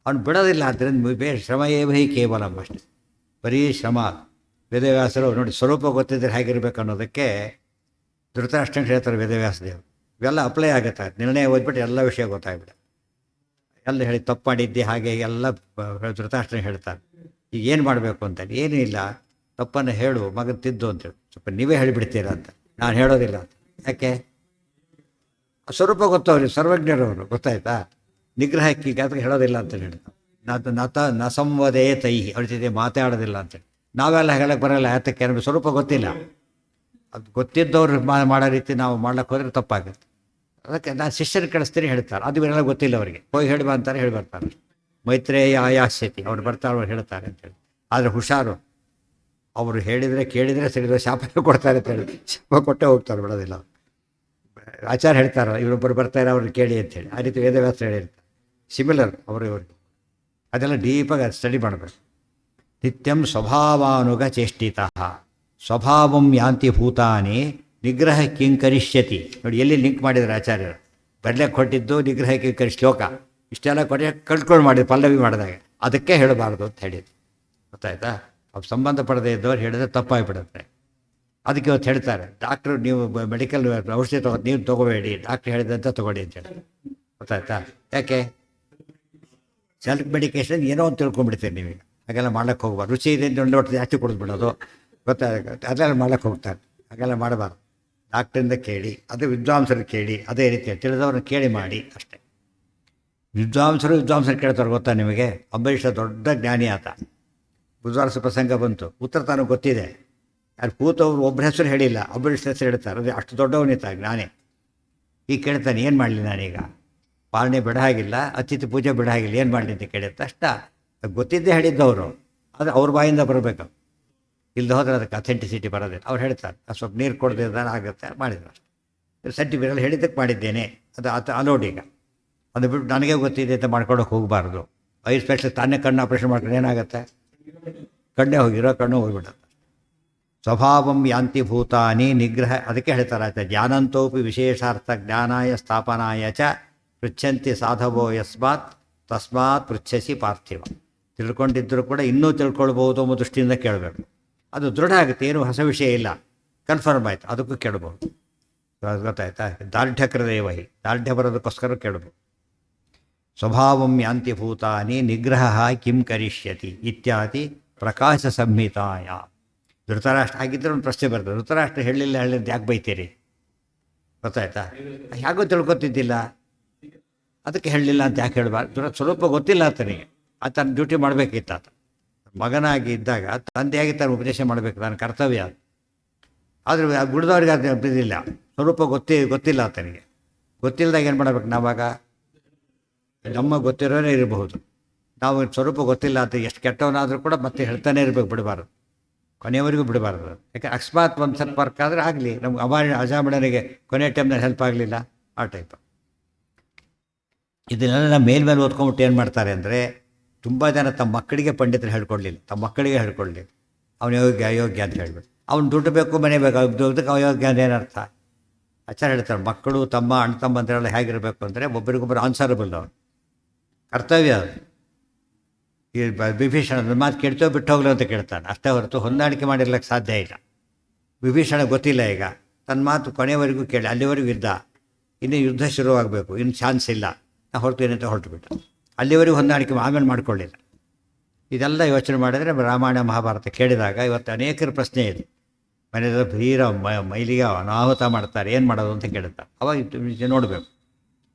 ಅವನು ಬಿಡೋದಿಲ್ಲ. ಆದ್ದರಿಂದ ಶ್ರಮ ಏವಹಿ ಕೇವಲಂ ಅಷ್ಟೆ, ಬರೀ ಶ್ರಮ. ವೇದವ್ಯಾಸರು ನೋಡಿ ಸ್ವರೂಪ ಗೊತ್ತಿದ್ದರೆ ಹೇಗಿರ್ಬೇಕು ಅನ್ನೋದಕ್ಕೆ ಧೃತರಾಷ್ಟ್ರನ ಹೇಳ್ತಾರೆ ವೇದವ್ಯಾಸದೇವರು. ಇವೆಲ್ಲ ಅಪ್ಲೈ ಆಗುತ್ತೆ. ನಿರ್ಣಯ ಓದ್ಬಿಟ್ಟು ಎಲ್ಲ ವಿಷಯ ಗೊತ್ತಾಗ್ಬಿಡ. ಎಲ್ಲ ಹೇಳಿ ತಪ್ಪು ಮಾಡಿದ್ದೆ ಹಾಗೆ ಎಲ್ಲ ಧೃತರಾಷ್ಟ್ರನ ಹೇಳ್ತಾರೆ. ಈಗ ಏನು ಮಾಡಬೇಕು ಅಂತೇಳಿ, ಏನೂ ಇಲ್ಲ, ತಪ್ಪನ್ನು ಹೇಳು ಮಗನ ತಿದ್ದು ಅಂತೇಳಿ. ಸ್ವಲ್ಪ ನೀವೇ ಹೇಳಿಬಿಡ್ತೀರಾ ಅಂತ. ನಾನು ಹೇಳೋದಿಲ್ಲ ಅಂತ. ಯಾಕೆ? ಸ್ವರೂಪ ಗೊತ್ತವ್ರಿಗೆ, ಸರ್ವಜ್ಞರವರು, ಗೊತ್ತಾಯ್ತಾ? ನಿಗ್ರಹಕ್ಕೆ ಈಗ ಅದಕ್ಕೆ ಹೇಳೋದಿಲ್ಲ ಅಂತೇಳಿ ಹೇಳ್ತಾರೆ. ನ ಸಂವದೇ ತೈಹಿ, ಅವ್ರ ಜೊತೆ ಮಾತಾಡೋದಿಲ್ಲ ಅಂತೇಳಿ. ನಾವೆಲ್ಲ ಹೇಳಕ್ಕೆ ಬರೋಲ್ಲ. ಯಾತಕ್ಕೆ? ನಮಗೆ ಸ್ವರೂಪ ಗೊತ್ತಿಲ್ಲ. ಅದು ಗೊತ್ತಿದ್ದವ್ರು ಮಾಡೋ ರೀತಿ ನಾವು ಮಾಡ್ಲಿಕ್ಕೆ ಹೋದರೆ ತಪ್ಪಾಗುತ್ತೆ. ಅದಕ್ಕೆ ನಾನು ಶಿಷ್ಯನ ಕಳಿಸ್ತೀನಿ ಹೇಳ್ತಾರೆ. ಅದು ಇವೆಲ್ಲ ಗೊತ್ತಿಲ್ಲ ಅವರಿಗೆ. ಹೋಗಿ ಹೇಳಿ ಬಾ ಅಂತಾರೆ, ಹೇಳಿ ಬರ್ತಾರೆ. ಮೈತ್ರೇಯ ಆಯಾಸ್ಯತಿ, ಅವ್ರು ಬರ್ತಾರೆ, ಅವ್ರು ಹೇಳ್ತಾರೆ ಅಂತೇಳಿ. ಆದರೆ ಹುಷಾರು, ಅವರು ಹೇಳಿದರೆ ಕೇಳಿದರೆ ಸರಿದ ಶಾಪ ಕೊಡ್ತಾರೆ ಅಂತೇಳಿ. ಶಾಪ ಕೊಟ್ಟೇ ಹೋಗ್ತಾರೆ, ಬಿಡೋದಿಲ್ಲ. ಆಚಾರ್ಯ ಹೇಳ್ತಾರೆ, ಇವರೊಬ್ಬರು ಬರ್ತಾರೆ ಅವ್ರನ್ನ ಕೇಳಿ ಅಂತೇಳಿ. ಆ ರೀತಿ ವೇದವ್ಯಾಸ ಹೇಳಿರ್ತಾರೆ. ಸಿಮಿಲರ್ ಅವರು ಇವ್ರಿಗೆ. ಅದೆಲ್ಲ ಡೀಪಾಗಿ ಸ್ಟಡಿ ಮಾಡಬೇಕು. ನಿತ್ಯಂ ಸ್ವಭಾವಾನುಗ ಚೇಷ್ಟಿತ ಸ್ವಭಾವಂ ಯಾಂತಿ ಭೂತಾನಿ ನಿಗ್ರಹ ಕಿಂಕರಿಷ್ಯತಿ. ನೋಡಿ ಎಲ್ಲಿ ಲಿಂಕ್ ಮಾಡಿದ್ರು ಆಚಾರ್ಯರು. ಬರ್ಲಿಕ್ಕೆ ಕೊಟ್ಟಿದ್ದು ನಿಗ್ರಹ ಕಿಂಕರಿ ಶ್ಲೋಕ. ಇಷ್ಟೆಲ್ಲ ಕೊಟ್ಟೆ ಕಳ್ಕೊಂಡು ಮಾಡಿದ್ರು ಪಲ್ಲವಿ ಮಾಡಿದಾಗ. ಅದಕ್ಕೆ ಹೇಳಬಾರ್ದು ಅಂತ ಹೇಳಿದ್ರು. ಗೊತ್ತಾಯ್ತಾ? ಅವು ಸಂಬಂಧಪಡದೇ ಇದ್ದವ್ರು ಹೇಳಿದ್ರೆ ತಪ್ಪಾಗಿಬಿಡುತ್ತೆ. ಅದಕ್ಕೆ ಇವತ್ತು ಹೇಳ್ತಾರೆ, ಡಾಕ್ಟ್ರು ನೀವು ಮೆಡಿಕಲ್ ಔಷಧಿ ನೀವು ತೊಗೋಬೇಡಿ, ಡಾಕ್ಟ್ರ್ ಹೇಳಿದಂತ ತೊಗೊಳ್ಳಿ ಅಂತ ಹೇಳಿ. ಗೊತ್ತಾಯ್ತಾ? ಯಾಕೆ? ಸೆಲ್ಫ್ ಮೆಡಿಕೇಶನ್ ಏನೋ ಅಂತ ತಿಳ್ಕೊಂಡ್ಬಿಡ್ತೀರಿ ನೀವೀಗ. ಹಾಗೆಲ್ಲ ಮಾಡ್ಲಿಕ್ಕೆ ಹೋಗ್ಬಾರ್ದು. ರುಚಿ ಇದೆ ಅಂತ ಲೋಟ ಜಾಸ್ತಿ ಕುಡಿದ್ಬಿಡೋದು, ಗೊತ್ತಾಗುತ್ತೆ. ಅದೆಲ್ಲ ಮಾಡ್ಲಿಕ್ಕೆ ಹೋಗ್ತಾರೆ. ಹಾಗೆಲ್ಲ ಮಾಡಬಾರ್ದು. ಡಾಕ್ಟ್ರಿಂದ ಕೇಳಿ, ಅದು ವಿದ್ವಾಂಸರು ಕೇಳಿ, ಅದೇ ರೀತಿ ತಿಳಿದವ್ರನ್ನ ಕೇಳಿ ಮಾಡಿ ಅಷ್ಟೇ. ವಿದ್ವಾಂಸರು ಕೇಳ್ತಾರೆ. ಗೊತ್ತಾ ನಿಮಗೆ? ಅಂಬರೀಷ ದೊಡ್ಡ ಜ್ಞಾನಿ ಆತ. ಬುಧವಾರ ಪ್ರಸಂಗ ಬಂತು, ಉತ್ತರ ತಾನು ಗೊತ್ತಿದೆ. ಯಾರು ಕೂತವ್ರು ಒಬ್ಬರ ಹೆಸರು ಹೇಳಿಲ್ಲ, ಅಂಬರೀಷ್ ಹೆಸರು ಹೇಳ್ತಾರೆ. ಅದೇ ಅಷ್ಟು ದೊಡ್ಡವನಿತ ಜ್ಞಾನಿ. ಈಗ ಕೇಳ್ತಾನೆ, ಏನು ಮಾಡಲಿ ನಾನೀಗ? ಪಾಲನೆ ಬಿಡ ಹಾಗಿಲ್ಲ, ಅತಿಥಿ ಪೂಜೆ ಬಿಡ ಹಾಗಿಲ್ಲ, ಏನು ಮಾಡಲಿ ಅಂತ ಕೇಳುತ್ತೆ. ಅಷ್ಟ ಗೊತ್ತಿದ್ದೇ ಹೇಳಿದ್ದವರು, ಆದರೆ ಅವ್ರ ಬಾಯಿಂದ ಬರಬೇಕು. ಇಲ್ಲದೆ ಹೋದರೆ ಅದಕ್ಕೆ ಅಥೆಂಟಿಸಿಟಿ ಬರೋದಿಲ್ಲ. ಅವ್ರು ಹೇಳ್ತಾರೆ, ಸ್ವಲ್ಪ ನೀರು ಕೊಡದೆ ಆಗುತ್ತೆ, ಮಾಡಿದ್ರು ಅಷ್ಟೇ. ಸರ್ಟಿಫಿಕೇಟ್ ಹೇಳಿದ್ದಕ್ಕೆ ಮಾಡಿದ್ದೇನೆ, ಅದು ಅಲೋಡ್. ಈಗ ಅದು ಬಿಟ್ಟು ನನಗೆ ಗೊತ್ತಿದೆ ಅಂತ ಮಾಡ್ಕೊಳಕ್ಕೆ ಹೋಗಬಾರ್ದು. ಐ ಸ್ಪೆಷಲ್ ತಾನೇ ಕಣ್ಣು ಆಪ್ರೇಷನ್ ಮಾಡ್ಕೊಂಡು ಏನಾಗುತ್ತೆ? ಕಣ್ಣೇ ಹೋಗಿರೋ ಕಣ್ಣು ಹೋಗಿಬಿಡುತ್ತೆ. ಸ್ವಭಾವಂ ಯಾಂತಿ ಭೂತಾನಿ ನಿಗ್ರಹ. ಅದಕ್ಕೆ ಹೇಳ್ತಾರೆ ಆಯ್ತಾ, ಜ್ಞಾನಂತೋಪಿ ವಿಶೇಷಾರ್ಥ ಜ್ಞಾನಾಯ ಸ್ಥಾಪನಾಯ ಚ ಪೃಚ್ಛಂತಿ ಸಾಧವೋ ಯಸ್ಮಾತ್ ತಸ್ಮಾತ್ ಪೃಚ್ಛಸಿ ಪಾರ್ಥಿವ. ತಿಳ್ಕೊಂಡಿದ್ದರೂ ಕೂಡ ಇನ್ನೂ ತಿಳ್ಕೊಳ್ಬೋದು ಅನ್ನೋ ದೃಷ್ಟಿಯಿಂದ ಕೇಳಬೇಕು. ಅದು ದೃಢ ಆಗುತ್ತೆ, ಏನೂ ಹೊಸ ವಿಷಯ ಇಲ್ಲ, ಕನ್ಫರ್ಮ್ ಆಯಿತು, ಅದಕ್ಕೂ ಕೇಳ್ಬೋದು. ಗೊತ್ತಾಯ್ತಾ? ದಾರ್ಢ್ಯಕ್ರದೇವಹಿ, ದಾರ್ಢ್ಯ ಬರೋದಕ್ಕೋಸ್ಕರ ಕೇಳ್ಬೋದು. ಸ್ವಭಾವಂ ಯಾಂತಿ ಭೂತಾನಿ ನಿಗ್ರಹ ಕಿಂ ಕರಿಷ್ಯತಿ ಇತ್ಯಾದಿ ಪ್ರಕಾಶ ಸಂಹಿತಾಯ. ಧೃತರಾಷ್ಟ್ರ ಆಗಿದ್ದರೆ ಒಂದು ಪ್ರಶ್ನೆ ಬರ್ತದೆ, ಧೃತರಾಷ್ಟ್ರ ಹೇಳಿಲ್ಲ ಯಾಕೆ ಬೈತೀರಿ? ಗೊತ್ತಾಯ್ತಾ? ಹೇಗೋ ತಿಳ್ಕೊತಿದ್ದಿಲ್ಲ, ಅದಕ್ಕೆ ಹೇಳಲಿಲ್ಲ ಅಂತ ಯಾಕೆ ಹೇಳಬಾರ್ದು? ಸ್ವಲ್ಪ ಗೊತ್ತಿಲ್ಲ ಆತನಿಗೆ, ಆತನ ಡ್ಯೂಟಿ ಮಾಡಬೇಕಿತ್ತು. ಆತ ಮಗನಾಗಿ ಇದ್ದಾಗ ತಂದೆಯಾಗಿ ತಾನು ಉಪದೇಶ ಮಾಡಬೇಕು, ನನ್ನ ಕರ್ತವ್ಯ. ಆದರೆ ಗುಡ್ದವ್ರಿಗೆ ಅದು ಇದಿಲ್ಲ, ಸ್ವರೂಪ ಗೊತ್ತಿಲ್ಲ ಆತನಿಗೆ. ಗೊತ್ತಿಲ್ಲದಾಗ ಏನು ಮಾಡಬೇಕು ನಾವಾಗ? ನಮ್ಮ ಗೊತ್ತಿರೋನೇ ಇರಬಹುದು, ನಾವು ಸ್ವರೂಪ ಗೊತ್ತಿಲ್ಲ ಅಂತ ಎಷ್ಟು ಕೆಟ್ಟವನಾದರೂ ಕೂಡ ಮತ್ತೆ ಹೇಳ್ತಾನೆ ಇರಬೇಕು, ಬಿಡಬಾರ್ದು, ಕೊನೆಯವರೆಗೂ ಬಿಡಬಾರ್ದು. ಯಾಕೆ ಅಕಸ್ಮಾತ್ ಒಂದು ಸ್ವಲ್ಪ ವರ್ಕ್ ಆದರೆ ಆಗಲಿ, ನಮ್ಗೆ ಅಜಾಮಣನಿಗೆ ಕೊನೆ ಟೈಮ್ನಲ್ಲಿ ಹೆಲ್ಪ್ ಆಗಲಿಲ್ಲ, ಆ ಟೈಪ್. ಇದನ್ನೆಲ್ಲ ಮೇಲ್ಮೇಲೆ ಓದ್ಕೊಂಬಿಟ್ಟು ಏನು ಮಾಡ್ತಾರೆ ಅಂದರೆ, ತುಂಬ ಜನ ತಮ್ಮ ಮಕ್ಕಳಿಗೆ ಪಂಡಿತರು ಹೇಳ್ಕೊಡ್ಲಿಲ್ಲ, ತಮ್ಮ ಮಕ್ಕಳಿಗೆ ಹೇಳ್ಕೊಡ್ಲಿಲ್ಲ. ಅವನು ಅಯೋಗ್ಯ ಅಂತ ಹೇಳ್ಬಿಟ್ಟು, ಅವ್ನು ದುಡ್ಡು ಬೇಕು, ಮನೆ ಬೇಕು, ದುಡ್ಡಕ್ಕೆ ಅಯೋಗ್ಯ ಅಂತ ಏನರ್ಥ? ಆಚಾರ್ಯ ಹೇಳ್ತಾರೆ, ಮಕ್ಕಳು ತಮ್ಮ ಅಣ್ಣ ತಮ್ಮಂದಿರೆಲ್ಲ ಹೇಗಿರಬೇಕು ಅಂದರೆ ಒಬ್ಬರಿಗೊಬ್ಬರು ಆನ್ಸರಬಲ್, ಅವ್ರು ಕರ್ತವ್ಯ ಅದು. ಈ ವಿಭೀಷಣದ ಮಾತು ಕೇಳ್ತೋ ಬಿಟ್ಟು ಹೋಗ್ಲು ಅಂತ ಕೇಳ್ತಾನೆ, ಅಷ್ಟೇ ಹೊರತು ಹೊಂದಾಣಿಕೆ ಮಾಡಿರ್ಲಿಕ್ಕೆ ಸಾಧ್ಯ ಇಲ್ಲ. ವಿಭೀಷಣ ಗೊತ್ತಿಲ್ಲ ಈಗ, ತನ್ನ ಮಾತು ಕೊನೆಯವರೆಗೂ ಕೇಳಿ, ಅಲ್ಲಿವರೆಗೂ ಇದ್ದ, ಇನ್ನು ಯುದ್ಧ ಶುರುವಾಗಬೇಕು, ಇನ್ನು ಚಾನ್ಸ್ ಇಲ್ಲ, ನಾ ಹೊರಟೇನೆ ಅಂತ ಹೊರಟುಬಿಟ್ಟ. ಅಲ್ಲಿವರೆಗೂ ಹೊಂದಾಣಿಕೆ ಆಮೇಲೆ ಮಾಡ್ಕೊಳ್ಳಿಲ್ಲ. ಇದೆಲ್ಲ ಯೋಚನೆ ಮಾಡಿದರೆ ರಾಮಾಯಣ ಮಹಾಭಾರತ ಕೇಳಿದಾಗ ಇವತ್ತು ಅನೇಕರ ಪ್ರಶ್ನೆ ಇದೆ. ಮನೆಯದ ಭೀರ ಮೈಲಿಗೆ ಅನಾಹುತ ಮಾಡ್ತಾರೆ, ಏನು ಮಾಡೋದು ಅಂತ ಕೇಳುತ್ತಾರೆ. ಅವಾಗ ನೋಡಬೇಕು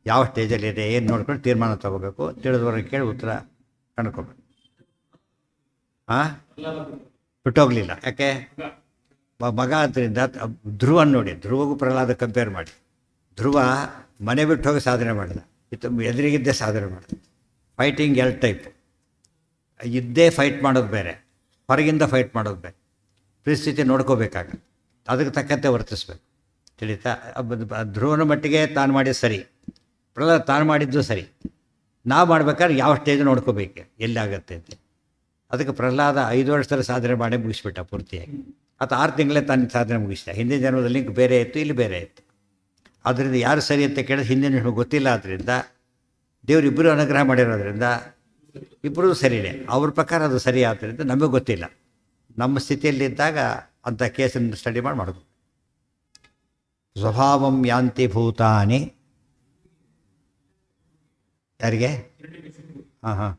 ಯಾವ ಸ್ಟೇಜಲ್ಲಿದೆ, ಏನು ನೋಡ್ಕೊಂಡು ತೀರ್ಮಾನ ತೊಗೋಬೇಕು, ತಿಳಿದವರಿಗೆ ಕೇಳಿ ಉತ್ತರ ಕಂಡ್ಕೋಬೇಕು. ಹಾಂ, ಬಿಟ್ಟೋಗಲಿಲ್ಲ. ಯಾಕೆ? ಮಗ ಆದ್ದರಿಂದ ಧ್ರುವನ್ ನೋಡಿ, ಧ್ರುವಗೂ ಪ್ರಹ್ಲಾದ ಕಂಪೇರ್ ಮಾಡಿ. ಧ್ರುವ ಮನೆ ಬಿಟ್ಟು ಹೋಗಿ ಸಾಧನೆ ಮಾಡಿದ, ಎದುರಿಗಿದ್ದೇ ಸಾಧನೆ ಮಾಡಿದ. ಫೈಟಿಂಗ್ ಎರಡು ಟೈಪ್, ಇದ್ದೇ ಫೈಟ್ ಮಾಡೋದು ಬೇರೆ, ಹೊರಗಿಂದ ಫೈಟ್ ಮಾಡೋದು ಬೇರೆ. ಪರಿಸ್ಥಿತಿ ನೋಡ್ಕೋಬೇಕಾಗ ಅದಕ್ಕೆ ತಕ್ಕಂತೆ ವರ್ತಿಸ್ಬೇಕು. ತಿಳಿತಾ? ಧ್ರುವನ ಮಟ್ಟಿಗೆ ತಾನು ಮಾಡಿದ್ದು ಸರಿ, ಪ್ರಹ್ಲಾದ ತಾನು ಮಾಡಿದ್ದು ಸರಿ. ನಾವು ಮಾಡ್ಬೇಕಾದ್ರೆ ಯಾವ ಸ್ಟೇಜ್ ನೋಡ್ಕೋಬೇಕು, ಎಲ್ಲಾಗತ್ತೆ ಅಂತ. ಅದಕ್ಕೆ ಪ್ರಹ್ಲಾದ 5 ವರ್ಷದಲ್ಲಿ ಸಾಧನೆ ಮಾಡಿ ಮುಗಿಸ್ಬಿಟ್ಟ ಪೂರ್ತಿಯಾಗಿ. ಆತ 6 ತಿಂಗಳೇ ತಾನು ಸಾಧನೆ ಮುಗಿಸ್ತಾ. ಹಿಂದಿನ ಜನ್ಮದಲ್ಲಿ ಬೇರೆ ಇತ್ತು, ಇಲ್ಲಿ ಬೇರೆ ಇತ್ತು. ಆದ್ದರಿಂದ ಯಾರು ಸರಿ ಅಂತ ಕೇಳಿದ್ರೆ ಹಿಂದಿನ ಗೊತ್ತಿಲ್ಲ. ಆದ್ದರಿಂದ ದೇವರಿಬ್ಬರು ಅನುಗ್ರಹ ಮಾಡಿರೋದ್ರಿಂದ ಇಬ್ಬರೂ ಸರಿಯೇ, ಅವ್ರ ಪ್ರಕಾರ ಅದು ಸರಿ. ಆದ್ದರಿಂದ ನಮಗೆ ಗೊತ್ತಿಲ್ಲ. ನಮ್ಮ ಸ್ಥಿತಿಯಲ್ಲಿದ್ದಾಗ ಅಂಥ ಕೇಸನ್ನು ಸ್ಟಡಿ ಮಾಡಬೇಕು. ಸ್ವಭಾವಂ ಯಾಂತಿ ಭೂತಾನಿ, ಯಾರಿಗೆ? ಹಾಂ ಹಾಂ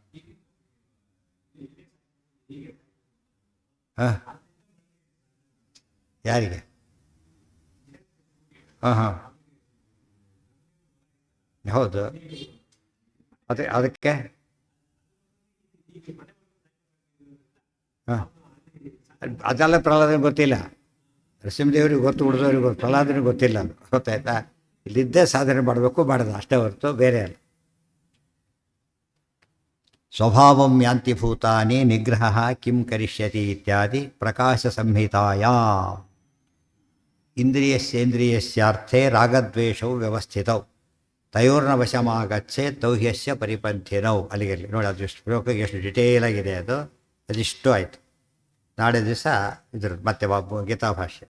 ಹಾಂ, ಯಾರಿಗೆ? ಹಾಂ ಹಾಂ, ಹೌದು. ಅದಕ್ಕೆ ಹಾಂ, ಅದೆಲ್ಲ ಪ್ರಹ್ಲಾದನಿಗೆ ಗೊತ್ತಿಲ್ಲ. ನರಸಿಂಹದೇವ್ರಿಗೆ ಗೊತ್ತು, ಉಳಿದವ್ರಿಗೆ ಗೊತ್ತು, ಪ್ರಹ್ಲಾದನಿಗೆ ಗೊತ್ತಿಲ್ಲ. ಅದು ಗೊತ್ತಾಯ್ತಾ? ಇಲ್ಲಿದ್ದೇ ಸಾಧನೆ ಮಾಡಬೇಕು, ಮಾಡೋದು ಅಷ್ಟೇ ಹೊರತು ಬೇರೆ ಅಲ್ಲ. ಸ್ವಭಾವಂ ಯಾಂತಿ ಭೂತಾನಿ ನಿಗ್ರಹ ಕಿಂ ಕರಿಷ್ಯತಿ ಇತ್ಯಾದಿ ಪ್ರಕಾಶ ಸಂಹಿತಾಯಾ. ಇಂದ್ರಿಯಸ್ಯೇಂದ್ರಿಯಸ್ಯಾರ್ಥೇ ರಾಗದ್ವೇಷವು ವ್ಯವಸ್ಥಿತವು ತಯೋರ್ನ ವಶಮಾಗಚ್ಚೆ ತೌಹ್ಯಸ್ಯ ಪರಿಪಂಥಿನೌ. ಅಲ್ಲಿಗೆ ನೋಡಿ, ಅದು ಎಷ್ಟು ಶ್ಲೋಕ ಎಷ್ಟು ಡಿಟೇಲಾಗಿದೆ, ಅದು ಅದಿಷ್ಟು ಆಯಿತು. ನಾಳೆ ದಿವಸ ಇದ್ರ ಮತ್ತೆ ಗೀತಾ ಭಾಷ್ಯ.